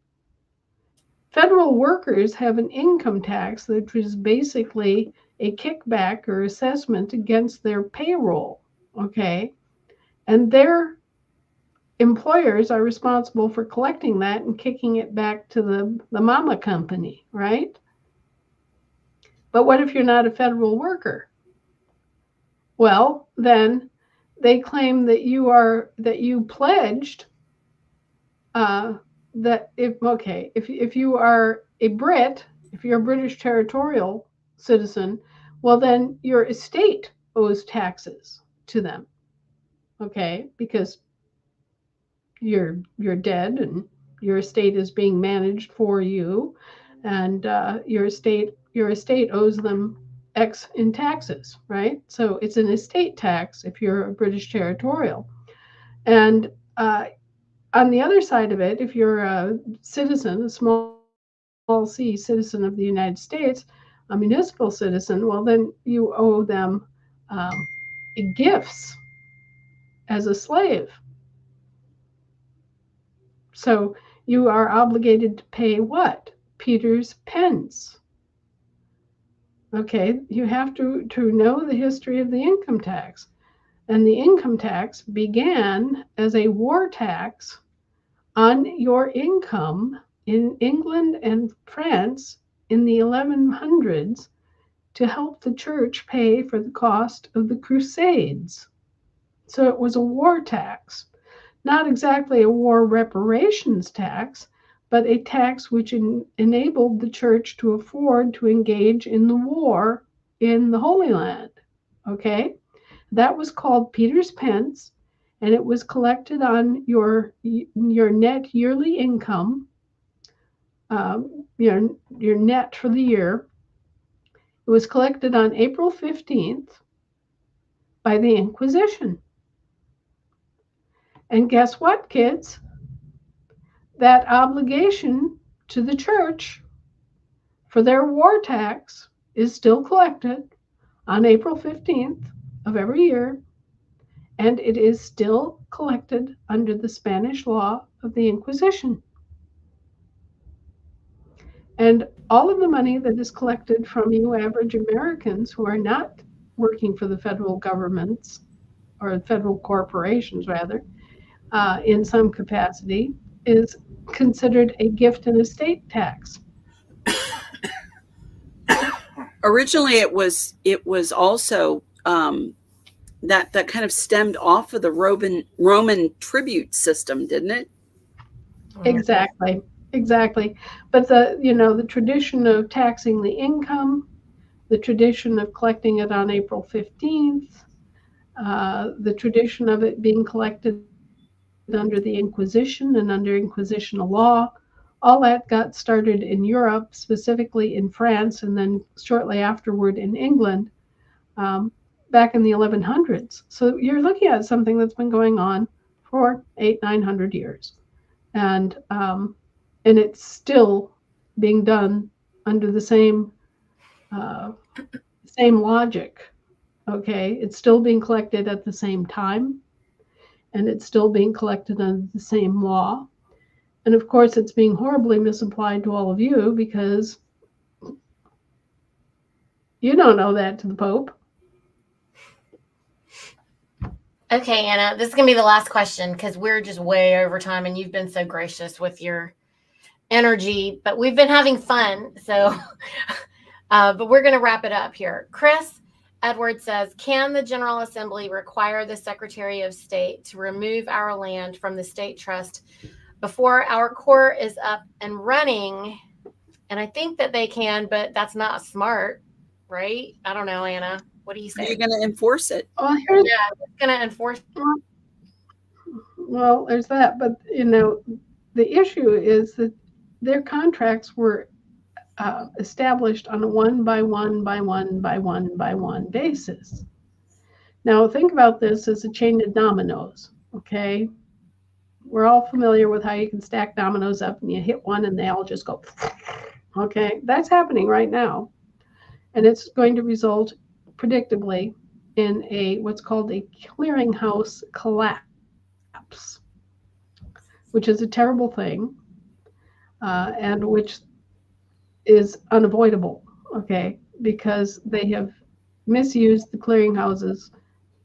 Federal workers have an income tax that is basically a kickback or assessment against their payroll, okay? And their employers are responsible for collecting that and kicking it back to the mama company, right? But what if you're not a federal worker? Well, then they claim that you pledged that if you are a Brit, if you're a British territorial citizen, well then your estate owes taxes to them, okay, because you're dead and your estate is being managed for you, and your estate owes them X in taxes, right? So it's an estate tax if you're a British territorial, and on the other side of it, if you're a citizen, a small c citizen of the United States, a municipal citizen, well, then you owe them um, gifts as a slave. So you are obligated to pay what? Peter's pence. Okay, you have to know the history of the income tax. And the income tax began as a war tax on your income in England and France in the 1100s to help the church pay for the cost of the Crusades. So it was a war tax, not exactly a war reparations tax, but a tax which enabled the church to afford to engage in the war in the Holy Land. Okay? That was called Peter's pence, and it was collected on your net yearly income, your net for the year, It was collected on April 15th by the Inquisition. And guess what, kids? That obligation to the church for their war tax is still collected on April 15th of every year, and it is still collected under the Spanish law of the Inquisition. And all of the money that is collected from you average Americans who are not working for the federal governments or federal corporations, rather, in some capacity, is considered a gift and estate tax. Originally, it was also that kind of stemmed off of the Roman tribute system, didn't it? Exactly, exactly. But the tradition of taxing the income, the tradition of collecting it on April 15th, the tradition of it being collected under the Inquisition and under Inquisitional law, all that got started in Europe, specifically in France, and then shortly afterward in England, um, back in the 1100s. So you're looking at something that's been going on for 900 years. And it's still being done under the same logic. Okay, it's still being collected at the same time, and it's still being collected under the same law. And of course, it's being horribly misapplied to all of you because you don't owe that to the Pope. Okay, Anna, this is going to be the last question because we're just way over time and you've been so gracious with your energy, but we've been having fun. So, but we're going to wrap it up here. Chris Edwards says, can the General Assembly require the Secretary of State to remove our land from the state trust before our court is up and running? And I think that they can, but that's not smart, right? I don't know, Anna. What do you say? Are you going to enforce it? Well, it's going to enforce. Well, there's that. But, the issue is that their contracts were established on a 1 by 1 by 1 by 1 by 1 basis. Now, think about this as a chain of dominoes, okay? We're all familiar with how you can stack dominoes up and you hit one and they all just go, okay? That's happening right now. And it's going to result, predictably, in what's called a clearinghouse collapse, which is a terrible thing, and which is unavoidable, okay, because they have misused the clearinghouses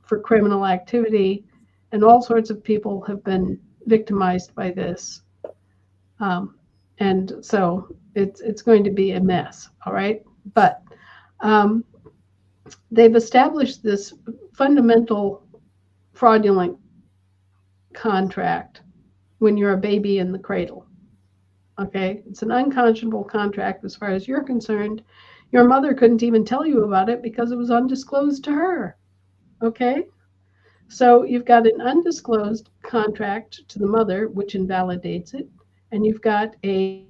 for criminal activity, and all sorts of people have been victimized by this. And so it's going to be a mess, all right? But they've established this fundamental fraudulent contract when you're a baby in the cradle. Okay, it's an unconscionable contract as far as you're concerned. Your mother couldn't even tell you about it because it was undisclosed to her. Okay, so you've got an undisclosed contract to the mother, which invalidates it, and you've got a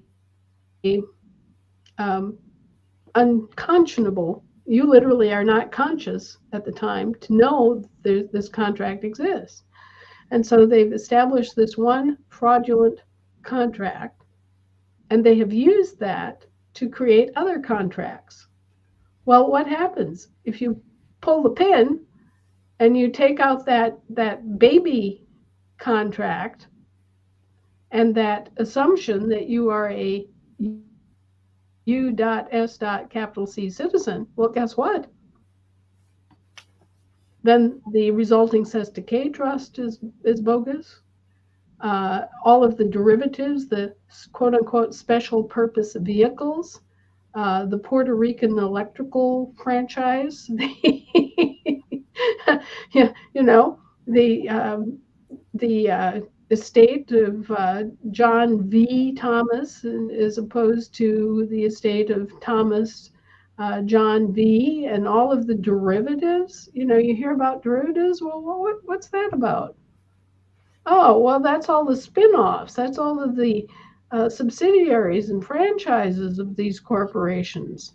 unconscionable. You literally are not conscious at the time to know this contract exists. And so they've established this one fraudulent contract, and they have used that to create other contracts. Well, what happens if you pull the pin and you take out that baby contract and that assumption that you are a U.S. capital C citizen? Well, guess what? Then the resulting cess decay trust is bogus. All of the derivatives, the quote unquote special purpose vehicles, the Puerto Rican electrical franchise, the estate of John V. Thomas as opposed to the estate of Thomas John V. and all of the derivatives. You hear about derivatives. Well, what's that about? Oh, well, that's all the spin-offs. That's all of the subsidiaries and franchises of these corporations.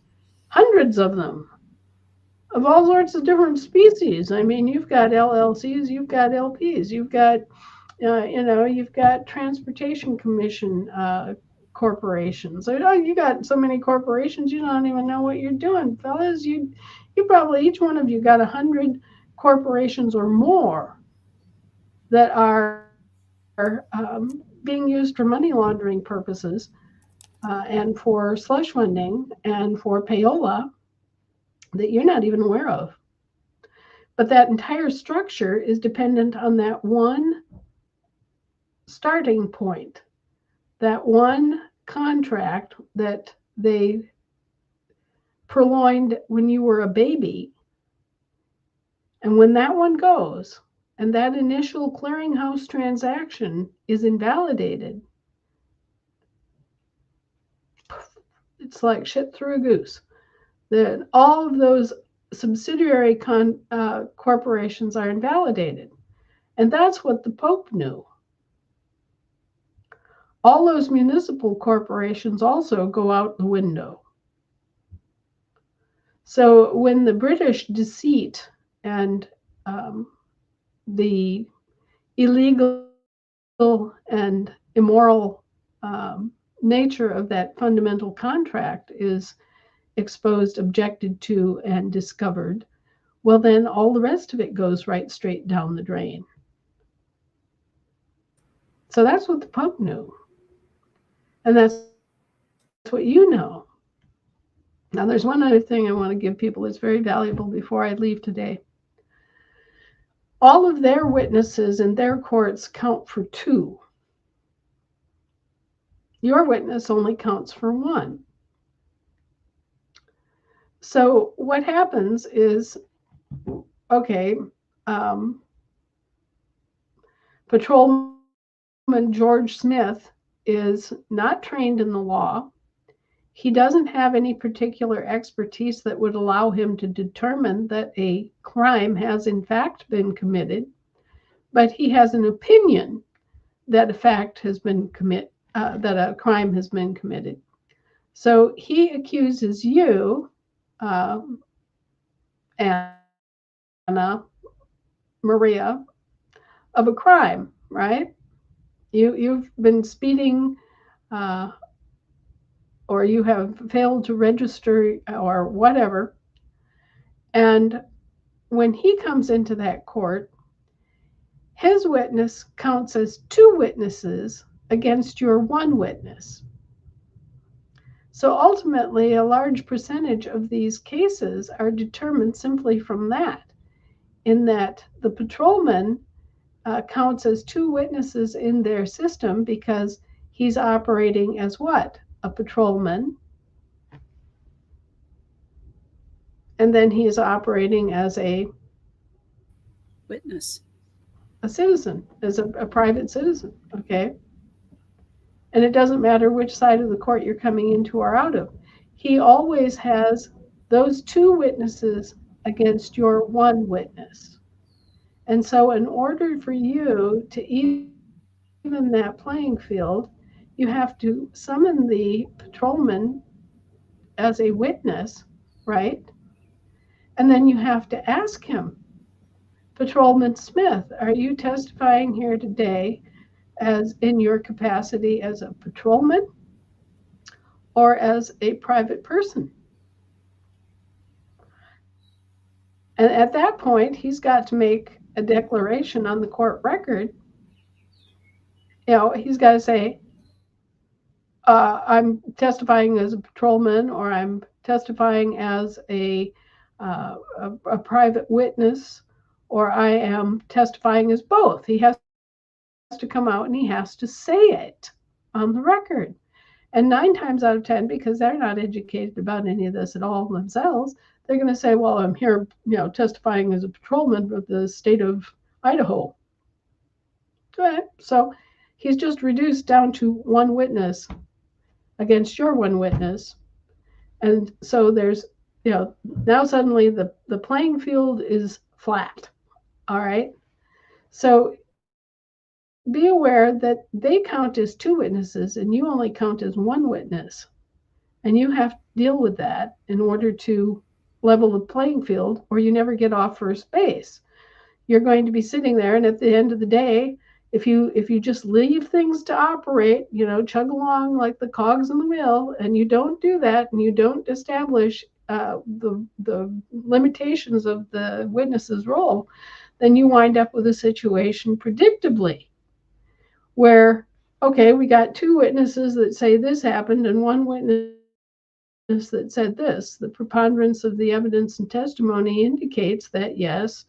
hundreds of them of all sorts of different species. I mean, you've got LLCs, you've got LPs, you've got transportation commission corporations. Oh, you got so many corporations, you don't even know what you're doing, fellas. You probably each one of you got 100 corporations or more that are being used for money laundering purposes and for slush funding and for payola that you're not even aware of. But that entire structure is dependent on that one starting point, that one contract that they purloined when you were a baby. And when that one goes, and that initial clearinghouse transaction is invalidated, it's like shit through a goose. Then all of those subsidiary corporations are invalidated. And that's what the Pope knew. All those municipal corporations also go out the window. So when the British deceit and the illegal and immoral nature of that fundamental contract is exposed, objected to, and discovered, well, then all the rest of it goes right straight down the drain. So that's what the Pope knew. And that's what you know. Now, there's one other thing I want to give people that's very valuable before I leave today. All of their witnesses in their courts count for two. Your witness only counts for one. So what happens is, okay, Patrolman George Smith is not trained in the law. He doesn't have any particular expertise that would allow him to determine that a crime has in fact been committed, but he has an opinion that a crime has been committed. So he accuses you, Anna Maria, of a crime, right? You've been speeding, uh, or you have failed to register or whatever. And when he comes into that court, his witness counts as two witnesses against your one witness. So ultimately, a large percentage of these cases are determined simply from that, in that the patrolman counts as two witnesses in their system because he's operating as what? A patrolman. And then he is operating as a Witness. citizen, as a private citizen, okay? And it doesn't matter which side of the court you're coming into or out of. He always has those two witnesses against your one witness. And so in order for you to even that playing field, you have to summon the patrolman as a witness, right? And then you have to ask him, Patrolman Smith, are you testifying here today as in your capacity as a patrolman or as a private person? And at that point, he's got to make a declaration on the court record. He's got to say, I'm testifying as a patrolman, or I'm testifying as a private witness, or I am testifying as both. He has to come out and he has to say it on the record. And 9 times out of 10, because they're not educated about any of this at all themselves, they're going to say, well, I'm here, testifying as a patrolman of the state of Idaho. Okay. So he's just reduced down to one witness against your one witness. And so there's, now suddenly the playing field is flat. All right. So be aware that they count as two witnesses and you only count as one witness. And you have to deal with that in order to level the playing field, or you never get off first base. You're going to be sitting there, and at the end of the day, if you just leave things to operate, chug along like the cogs in the wheel, and you don't do that, and you don't establish the limitations of the witness's role, then you wind up with a situation predictably where, okay, we got two witnesses that say this happened and one witness that said this. The preponderance of the evidence and testimony indicates that yes,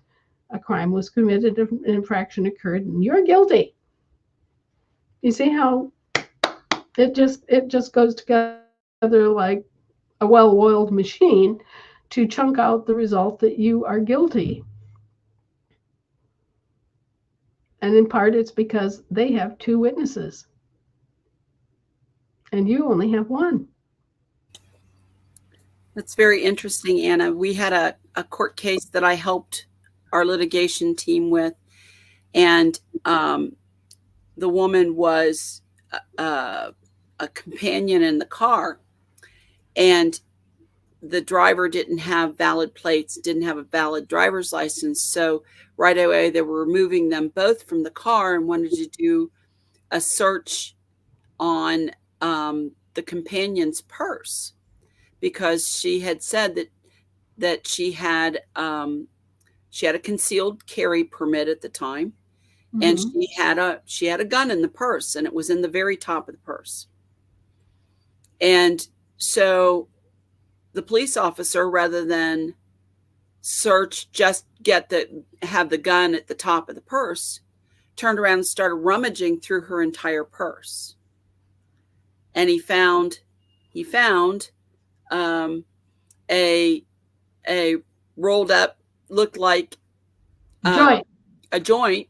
a crime was committed, an infraction occurred, and you're guilty. You see how it just goes together like a well-oiled machine to chunk out the result that you are guilty. And in part it's because they have two witnesses and you only have one. That's very interesting, Anna. We had a court case that I helped our litigation team with, and the woman was a companion in the car, and the driver didn't have valid plates, didn't have a valid driver's license. So right away they were removing them both from the car and wanted to do a search on the companion's purse, because she had said that she had a concealed carry permit at the time, and she had a gun in the purse, and it was in the very top of the purse. And so the police officer, rather than search, just have the gun at the top of the purse, turned around and started rummaging through her entire purse. And he found a rolled up, looked like a joint,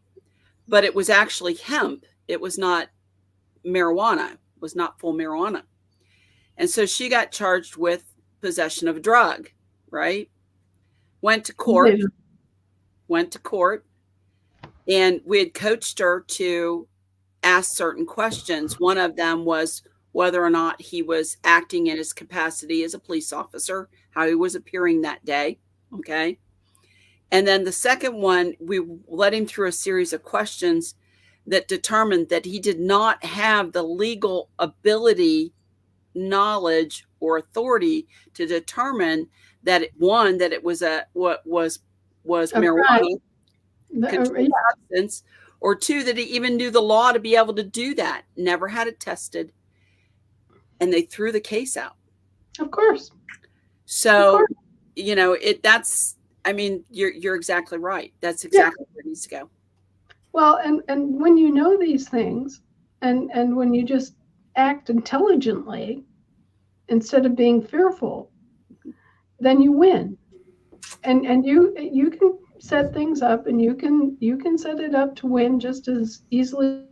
but it was actually hemp. It was not marijuana. It was not full marijuana. And so she got charged with possession of a drug, right? Went to court, and we had coached her to ask certain questions. One of them was whether or not he was acting in his capacity as a police officer, how he was appearing that day. Okay. And then the second one, we led him through a series of questions that determined that he did not have the legal ability, knowledge, or authority to determine that it was marijuana, controlled substance, or two, that he even knew the law to be able to do that. Never had it tested. And they threw the case out. Of course. So, you're exactly right. That's exactly where it needs to go. Well, and when you know these things, and when you just act intelligently instead of being fearful, then you win. And you can set things up, and you can set it up to win just as easily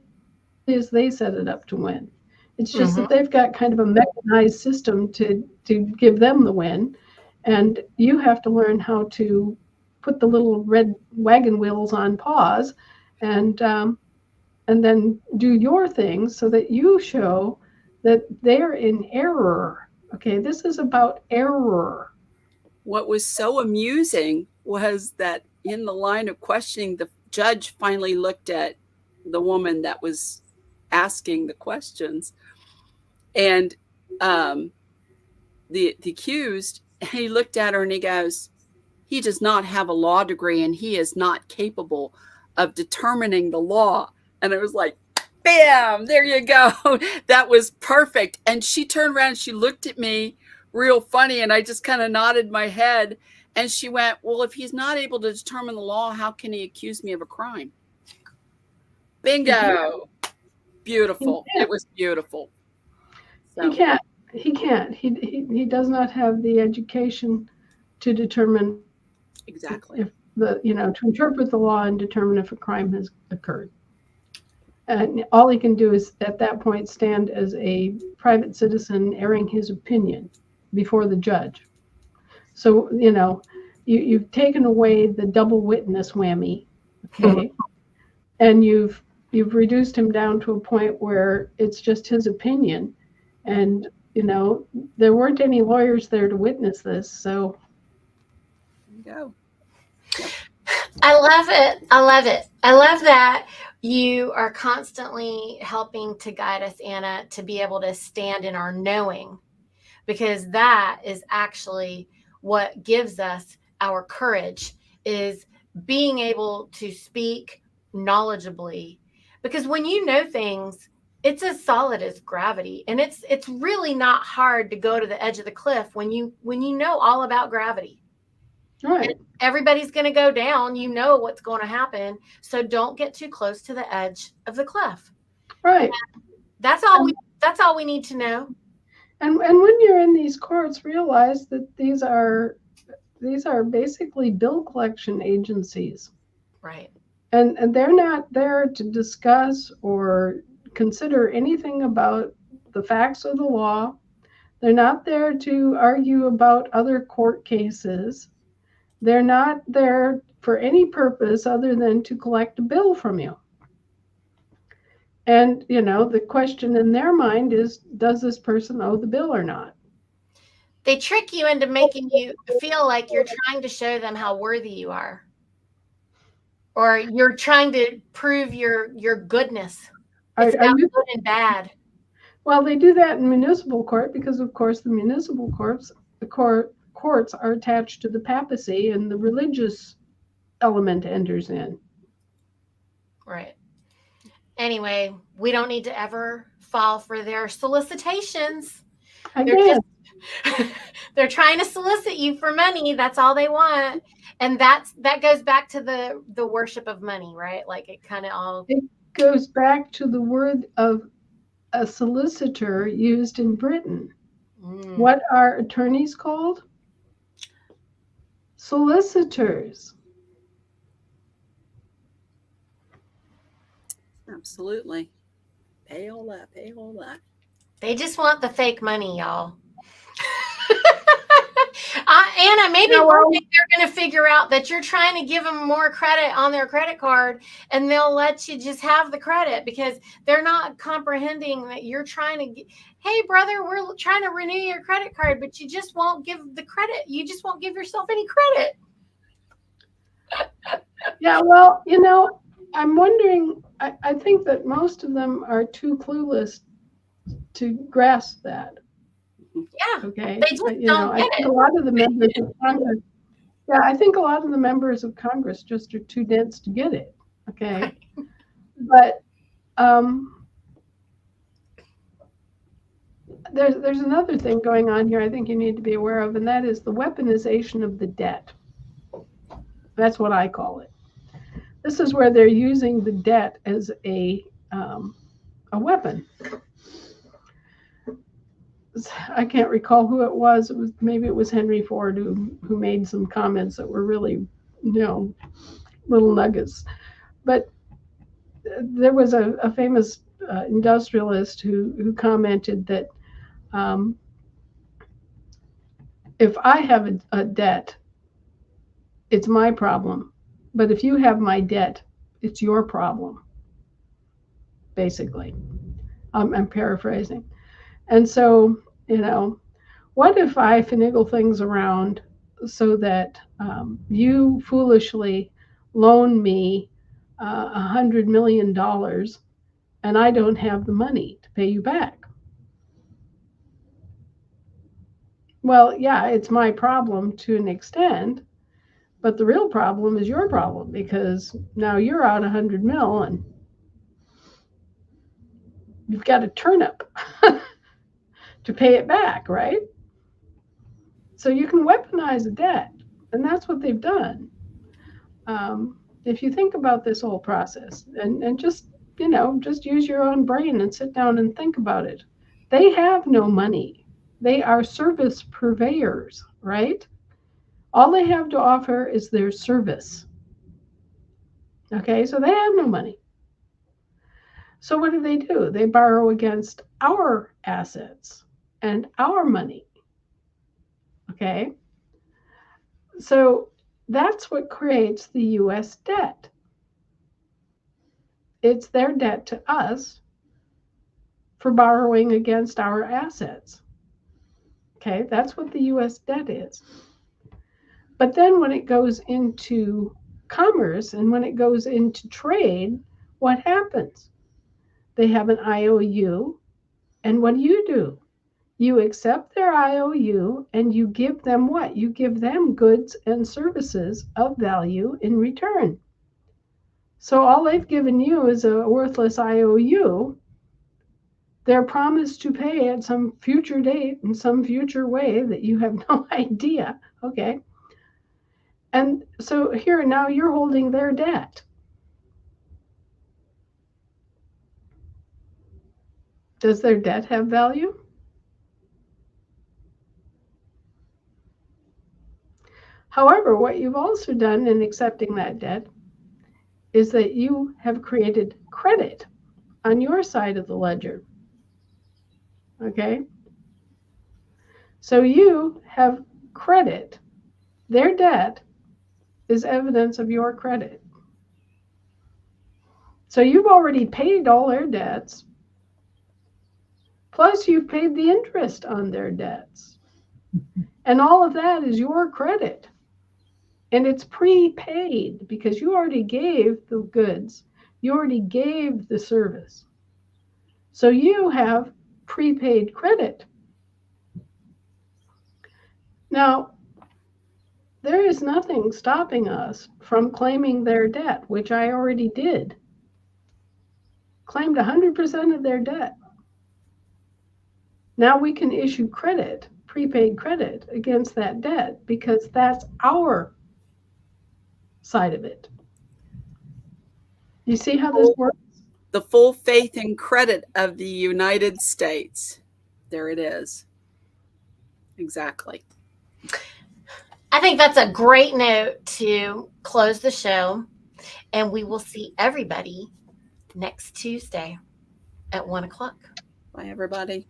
as they set it up to win. It's just that they've got kind of a mechanized system to give them the win, and you have to learn how to put the little red wagon wheels on pause, and then do your thing so that you show that they're in error. Okay, this is about error. What was so amusing was that in the line of questioning, the judge finally looked at the woman that was asking the questions, and the accused, he looked at her and he goes, he does not have a law degree and he is not capable of determining the law. And it was like, bam, there you go. That was perfect. And she turned around and she looked at me real funny, and I just kind of nodded my head, and she went, well, if he's not able to determine the law, how can he accuse me of a crime? Bingo. Beautiful. It was beautiful. So. He can't. He does not have the education to determine exactly if to interpret the law and determine if a crime has occurred. And all he can do is at that point stand as a private citizen airing his opinion before the judge. So, you've taken away the double witness whammy, okay? And you've reduced him down to a point where it's just his opinion. And there weren't any lawyers there to witness this. So There you go. Yep. I love it. I love it. I love that you are constantly helping to guide us, Anna, to be able to stand in our knowing, because that is actually what gives us our courage, is being able to speak knowledgeably. Because when you know things, it's as solid as gravity, and it's really not hard to go to the edge of the cliff when you know all about gravity. right, Everybody's going to go down. You know what's going to happen. So don't get too close to the edge of the cliff. right. That's all we need to know. And when you're in these courts, realize that these are basically bill collection agencies. Right. And they're not there to discuss or consider anything about the facts of the law. They're not there to argue about other court cases. They're not there for any purpose other than to collect a bill from you. And, the question in their mind is, does this person owe the bill or not? They trick you into making you feel like you're trying to show them how worthy you are, or you're trying to prove your goodness. It's about good and bad. Well, they do that in municipal court because, of course, the municipal courts are attached to the papacy, and the religious element enters in. Right. Anyway, we don't need to ever fall for their solicitations. Again, They're trying to solicit you for money. That's all they want. And that goes back to the worship of money, right? Like it kind of all goes back to the word of a solicitor used in Britain. What are attorneys called? Solicitors. Absolutely. Pay all that. Pay all that. They just want the fake money, y'all. Anna, maybe one day they're going to figure out that you're trying to give them more credit on their credit card, and they'll let you just have the credit because they're not comprehending that you're trying to hey, brother, we're trying to renew your credit card, but you just won't give the credit. You just won't give yourself any credit. Yeah, well, I'm wondering, I think that most of them are too clueless to grasp that. Yeah. Okay. They just don't get it. A lot of the members of Congress, I think a lot of the members of Congress just are too dense to get it. Okay. Right. But there's another thing going on here I think you need to be aware of, and that is the weaponization of the debt. That's what I call it. This is where they're using the debt as a weapon. I can't recall who it was. Maybe it was Henry Ford who made some comments that were really, little nuggets. But there was a famous industrialist who commented that if I have a debt, it's my problem. But if you have my debt, it's your problem. Basically, I'm paraphrasing. And so, what if I finagle things around so that you foolishly loan me $100 million and I don't have the money to pay you back? Well, yeah, it's my problem to an extent, but the real problem is your problem because now you're out 100 mil and you've got a turnip to pay it back, right? So you can weaponize a debt, and that's what they've done. If you think about this whole process and just use your own brain and sit down and think about it. They have no money. They are service purveyors, right? All they have to offer is their service. Okay, so they have no money. So what do? They borrow against our assets and our money. Okay, so that's what creates the U.S. debt. It's their debt to us for borrowing against our assets. Okay, that's what the US debt is. But then when it goes into commerce and when it goes into trade, what happens? They have an IOU, and what do? You accept their IOU and you give them what? You give them goods and services of value in return. So all they've given you is a worthless IOU. They're promised to pay at some future date in some future way that you have no idea. Okay. And so here now you're holding their debt. Does their debt have value? However, what you've also done in accepting that debt is that you have created credit on your side of the ledger. Okay? So you have credit. Their debt is evidence of your credit. So you've already paid all their debts, plus you've paid the interest on their debts. And all of that is your credit. And it's prepaid because you already gave the goods, you already gave the service. So you have prepaid credit. Now, there is nothing stopping us from claiming their debt, which I already did. Claimed 100% of their debt. Now we can issue credit, prepaid credit against that debt because that's our side of it. You see how this works? The full faith and credit of the United States. There it is. Exactly. I think that's a great note to close the show. And we will see everybody next Tuesday at 1 o'clock. Bye, everybody.